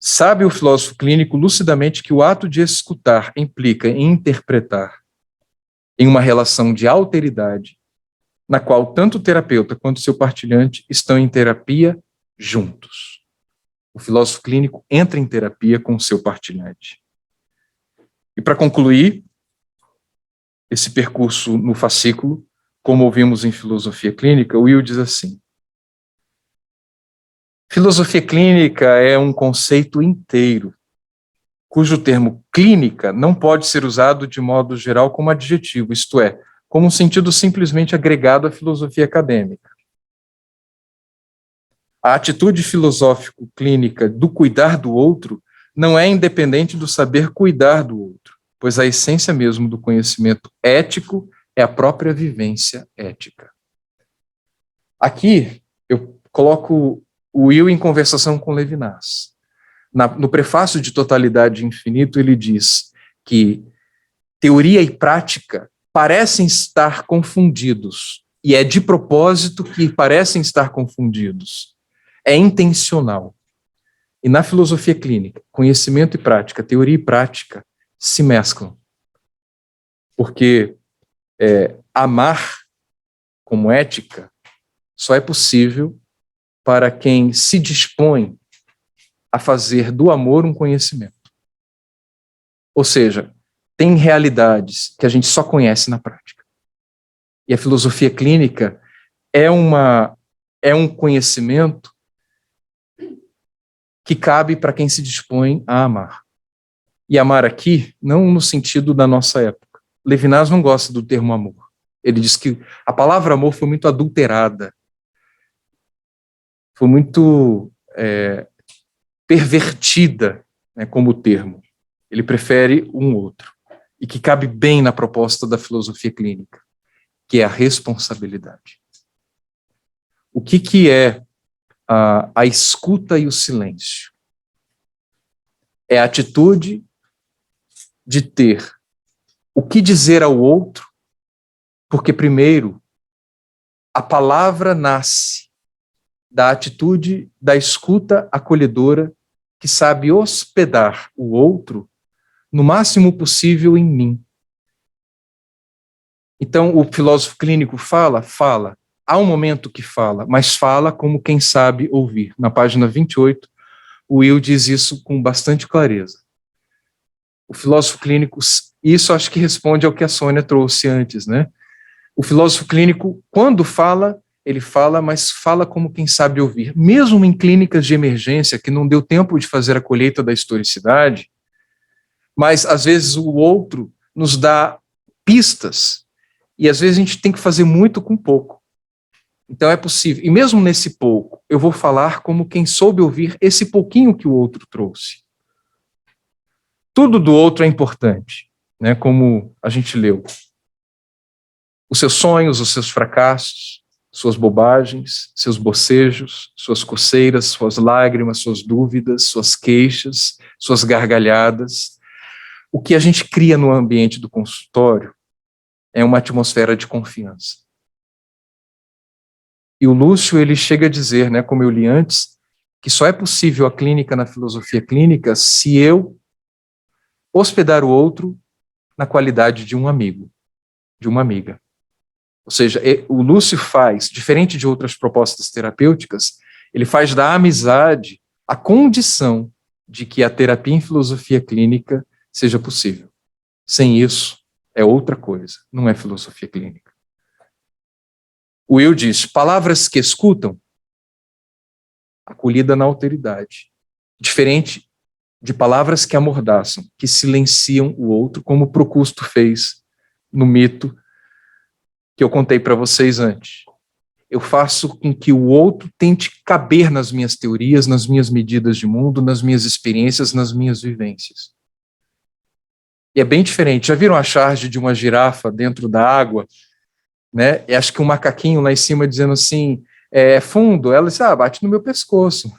Sabe o filósofo clínico lucidamente que o ato de escutar implica em interpretar em uma relação de alteridade, na qual tanto o terapeuta quanto o seu partilhante estão em terapia juntos. O filósofo clínico entra em terapia com o seu partilhante. E para concluir esse percurso no fascículo, como ouvimos em Filosofia Clínica, Will diz assim: filosofia clínica é um conceito inteiro, cujo termo clínica não pode ser usado de modo geral como adjetivo, isto é, como um sentido simplesmente agregado à filosofia acadêmica. A atitude filosófico-clínica do cuidar do outro não é independente do saber cuidar do outro, pois a essência mesmo do conhecimento ético é a própria vivência ética. Aqui eu coloco o Will em conversação com Levinas. No prefácio de Totalidade e Infinito, ele diz que teoria e prática parecem estar confundidos, e é de propósito que parecem estar confundidos. É intencional. E na filosofia clínica, conhecimento e prática, teoria e prática se mesclam. Porque amar como ética só é possível para quem se dispõe a fazer do amor um conhecimento. Ou seja, tem realidades que a gente só conhece na prática. E a filosofia clínica é um conhecimento que cabe para quem se dispõe a amar. E amar aqui, não no sentido da nossa época. Levinas não gosta do termo amor. Ele diz que a palavra amor foi muito adulterada, foi muito pervertida, né, como termo. Ele prefere um outro, e que cabe bem na proposta da filosofia clínica, que é a responsabilidade. O que é a escuta e o silêncio? É a atitude de ter o que dizer ao outro, porque, primeiro, a palavra nasce da atitude da escuta acolhedora que sabe hospedar o outro no máximo possível em mim. Então, o filósofo clínico fala, há um momento que fala, mas fala como quem sabe ouvir. Na página 28, o Will diz isso com bastante clareza. O filósofo clínico, isso acho que responde ao que a Sônia trouxe antes, né? O filósofo clínico, quando fala, ele fala, mas fala como quem sabe ouvir. Mesmo em clínicas de emergência, que não deu tempo de fazer a colheita da historicidade, mas às vezes o outro nos dá pistas, e às vezes a gente tem que fazer muito com pouco. Então é possível. E mesmo nesse pouco, eu vou falar como quem soube ouvir esse pouquinho que o outro trouxe. Tudo do outro é importante, né? Como a gente leu. Os seus sonhos, os seus fracassos, suas bobagens, seus bocejos, suas coceiras, suas lágrimas, suas dúvidas, suas queixas, suas gargalhadas. O que a gente cria no ambiente do consultório é uma atmosfera de confiança. E o Lúcio, ele chega a dizer, né, como eu li antes, que só é possível a clínica na filosofia clínica se eu hospedar o outro na qualidade de um amigo, de uma amiga. Ou seja, o Lúcio faz, diferente de outras propostas terapêuticas, ele faz da amizade a condição de que a terapia em filosofia clínica seja possível. Sem isso, é outra coisa, não é filosofia clínica. O Will diz, palavras que escutam, acolhida na alteridade. Diferente de palavras que amordaçam, que silenciam o outro, como Procusto fez no mito que eu contei para vocês antes. eu faço com que o outro tente caber nas minhas teorias, nas minhas medidas de mundo, nas minhas experiências, nas minhas vivências. E é bem diferente. Já viram a charge de uma girafa dentro da água? Né? E acho que um macaquinho lá em cima dizendo assim, é fundo. Ela diz, bate no meu pescoço.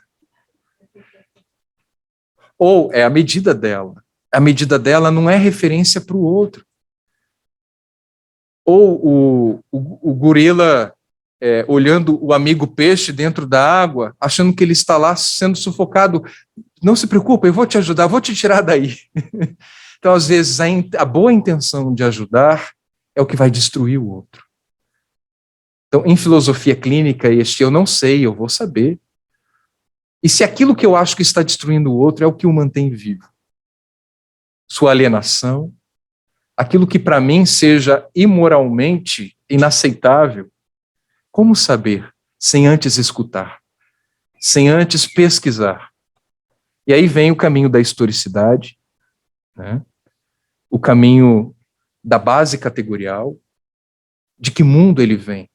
Ou é a medida dela. A medida dela não é referência para o outro. Ou o gorila olhando o amigo peixe dentro da água, achando que ele está lá sendo sufocado. Não se preocupe, eu vou te ajudar, vou te tirar daí. Então, às vezes, a boa intenção de ajudar é o que vai destruir o outro. Então, em filosofia clínica, eu não sei, eu vou saber. E se aquilo que eu acho que está destruindo o outro é o que o mantém vivo? Sua alienação, aquilo que para mim seja imoralmente inaceitável, como saber sem antes escutar, sem antes pesquisar? E aí vem o caminho da historicidade, né? O caminho da base categorial, de que mundo ele vem.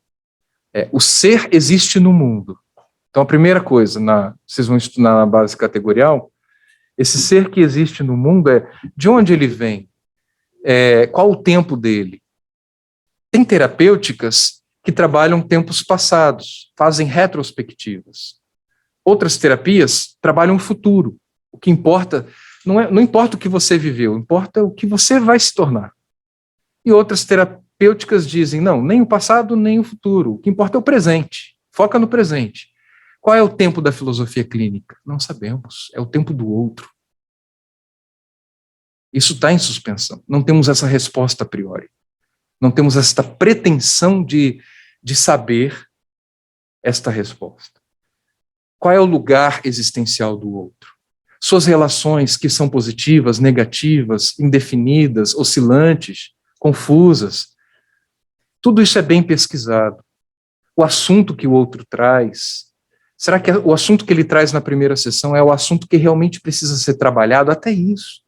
O ser existe no mundo. Então, a primeira coisa, vocês vão estudar na base categorial, esse ser que existe no mundo de onde ele vem? Qual o tempo dele? Tem terapêuticas que trabalham tempos passados, fazem retrospectivas. Outras terapias trabalham o futuro. O que importa, não importa o que você viveu, importa o que você vai se tornar. E outras terapêuticas dizem, não, nem o passado, nem o futuro. O que importa é o presente. Foca no presente. Qual é o tempo da filosofia clínica? Não sabemos. É o tempo do outro. Isso está em suspensão. Não temos essa resposta a priori. Não temos esta pretensão de saber esta resposta. Qual é o lugar existencial do outro? Suas relações que são positivas, negativas, indefinidas, oscilantes, confusas. Tudo isso é bem pesquisado. O assunto que o outro traz, será que o assunto que ele traz na primeira sessão é o assunto que realmente precisa ser trabalhado? Até isso.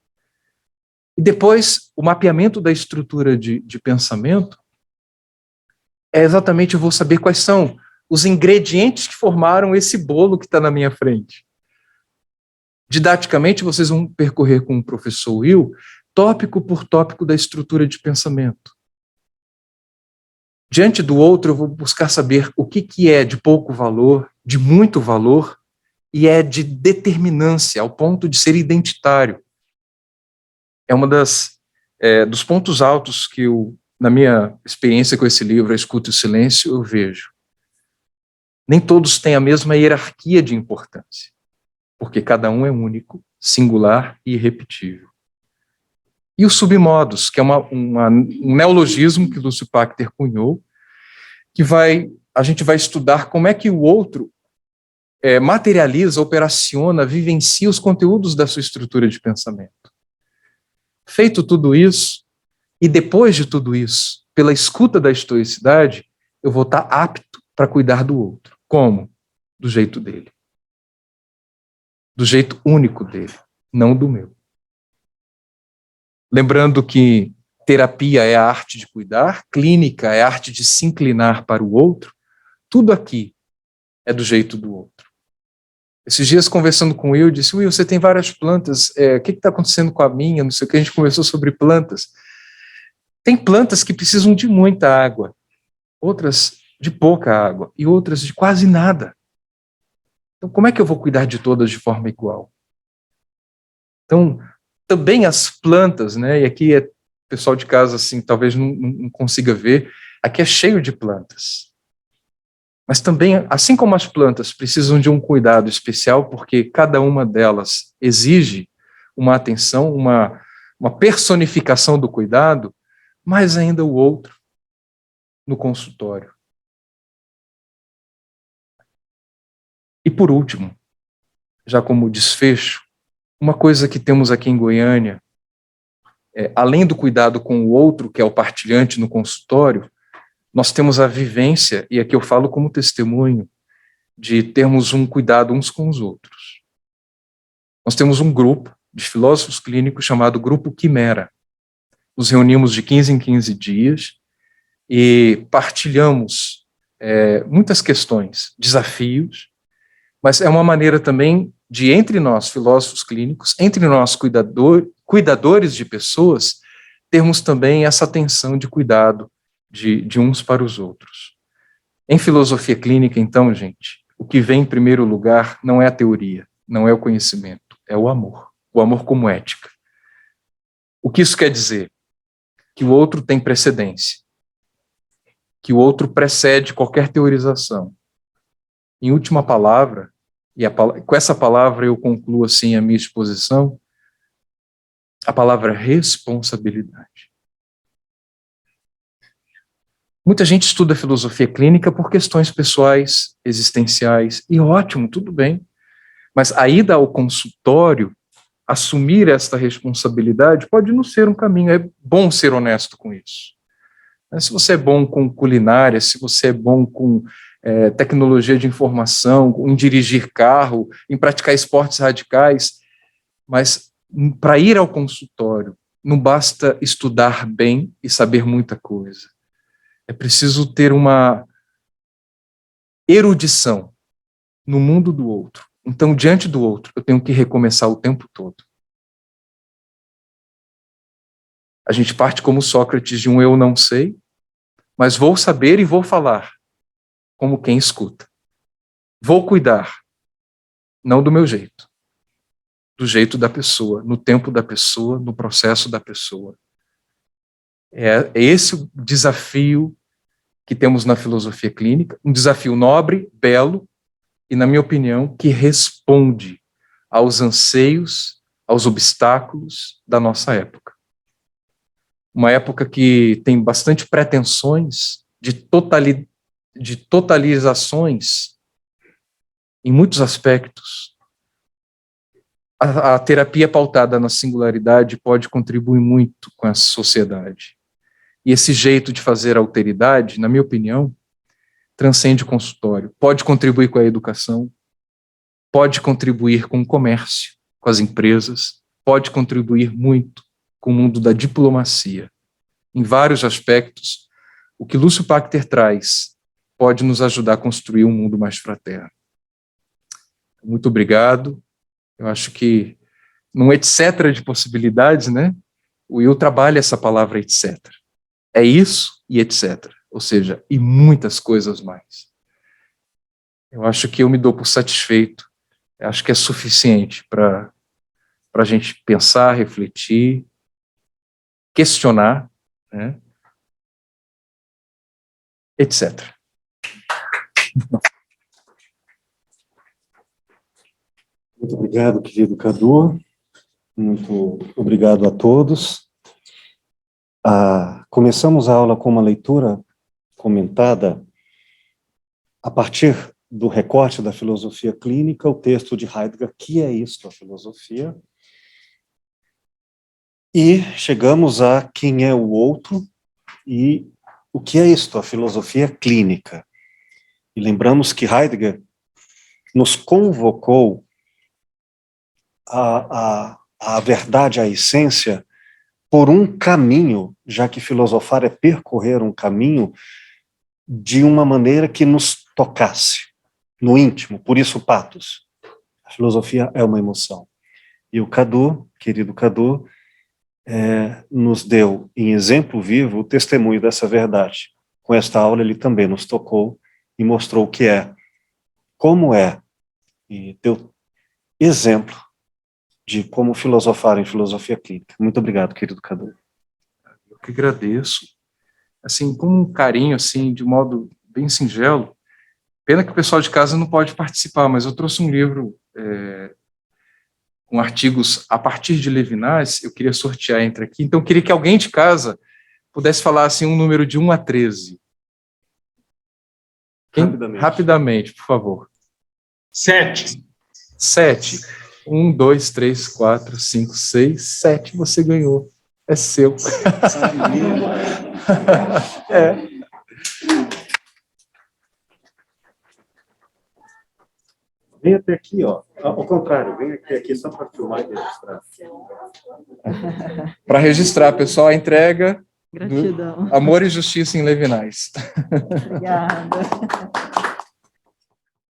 E depois, o mapeamento da estrutura de pensamento é exatamente, eu vou saber quais são os ingredientes que formaram esse bolo que está na minha frente. Didaticamente, vocês vão percorrer com o professor Will, tópico por tópico da estrutura de pensamento. Diante do outro, eu vou buscar saber o que é de pouco valor, de muito valor, e é de determinância, ao ponto de ser identitário. É uma dos pontos altos que na minha experiência com esse livro, A Escuta e o Silêncio, eu vejo. Nem todos têm a mesma hierarquia de importância, porque cada um é único, singular e irrepetível. E os submodos, que é um neologismo que Lúcio Pachter cunhou, que a gente vai estudar como é que o outro materializa, operaciona, vivencia os conteúdos da sua estrutura de pensamento. Feito tudo isso, e depois de tudo isso, pela escuta da estoicidade, eu vou estar apto para cuidar do outro. Como? Do jeito dele. Do jeito único dele, não do meu. Lembrando que terapia é a arte de cuidar, clínica é a arte de se inclinar para o outro, tudo aqui é do jeito do outro. Esses dias, conversando com o Will, disse, Will, você tem várias plantas, o que está acontecendo com a minha? Não sei o que, a gente conversou sobre plantas. Tem plantas que precisam de muita água, outras de pouca água, e outras de quase nada. Então, como é que eu vou cuidar de todas de forma igual? Então, também as plantas, né, e aqui pessoal de casa, assim, talvez não consiga ver, aqui é cheio de plantas. Mas também, assim como as plantas precisam de um cuidado especial, porque cada uma delas exige uma atenção, uma personificação do cuidado, mais ainda o outro no consultório. E por último, já como desfecho, uma coisa que temos aqui em Goiânia, além do cuidado com o outro, que é o partilhante no consultório, nós temos a vivência, e aqui eu falo como testemunho, de termos um cuidado uns com os outros. Nós temos um grupo de filósofos clínicos chamado Grupo Quimera. Nos reunimos de 15 em 15 dias e partilhamos muitas questões, desafios, mas é uma maneira também de, entre nós, filósofos clínicos, entre nós, cuidadores de pessoas, termos também essa atenção de cuidado de uns para os outros. Em filosofia clínica, então, gente, o que vem em primeiro lugar não é a teoria, não é o conhecimento, é o amor como ética. O que isso quer dizer? Que o outro tem precedência, que o outro precede qualquer teorização. Em última palavra, com essa palavra eu concluo assim a minha exposição, a palavra responsabilidade. Muita gente estuda filosofia clínica por questões pessoais, existenciais, e ótimo, tudo bem. Mas a ida ao consultório, assumir esta responsabilidade, pode não ser um caminho, é bom ser honesto com isso. Se você é bom com culinária, se você é bom com tecnologia de informação, em dirigir carro, em praticar esportes radicais, mas para ir ao consultório, não basta estudar bem e saber muita coisa. É preciso ter uma erudição no mundo do outro. Então, diante do outro, eu tenho que recomeçar o tempo todo. A gente parte como Sócrates de um eu não sei, mas vou saber e vou falar, como quem escuta. Vou cuidar, não do meu jeito, do jeito da pessoa, no tempo da pessoa, no processo da pessoa. É esse o desafio que temos na filosofia clínica, um desafio nobre, belo, e, na minha opinião, que responde aos anseios, aos obstáculos da nossa época. Uma época que tem bastante pretensões de totalizações em muitos aspectos. A terapia pautada na singularidade pode contribuir muito com essa sociedade. E esse jeito de fazer alteridade, na minha opinião, transcende o consultório. Pode contribuir com a educação, pode contribuir com o comércio, com as empresas, pode contribuir muito com o mundo da diplomacia. Em vários aspectos, o que Lúcio Pachter traz pode nos ajudar a construir um mundo mais fraterno. Muito obrigado. Eu acho que, num etc. de possibilidades, né, o Will trabalha essa palavra etc. É isso e etc. Ou seja, e muitas coisas mais. Eu acho que eu me dou por satisfeito. Eu acho que é suficiente para a gente pensar, refletir, questionar, né, etc. Muito obrigado, querido Cadu. Muito obrigado a todos. Começamos a aula com uma leitura comentada a partir do recorte da filosofia clínica, o texto de Heidegger, Que é isto, a filosofia? E chegamos a Quem é o outro e o que é isto, a filosofia clínica. E lembramos que Heidegger nos convocou a verdade, a essência, por um caminho, já que filosofar é percorrer um caminho de uma maneira que nos tocasse, no íntimo, por isso patos. A filosofia é uma emoção. E o Cadu, querido Cadu, nos deu, em exemplo vivo, o testemunho dessa verdade. Com esta aula ele também nos tocou e mostrou o que é, como é, e deu exemplo de como filosofar em filosofia clínica. Muito obrigado, querido Cadu. Eu que agradeço. Assim, com um carinho, assim, de modo bem singelo. Pena que o pessoal de casa não pode participar, mas eu trouxe um livro com artigos a partir de Levinas, eu queria sortear entre aqui, então eu queria que alguém de casa pudesse falar assim, um número de 1 a 13. Rapidamente, por favor. 7. 7. 1, 2, 3, 4, 5, 6, 7. Você ganhou. É seu. Vem até aqui, ó. Ao contrário, vem aqui só para filmar e registrar. Para registrar, pessoal, a entrega Gratidão. Amor e Justiça em Levinais. Obrigada.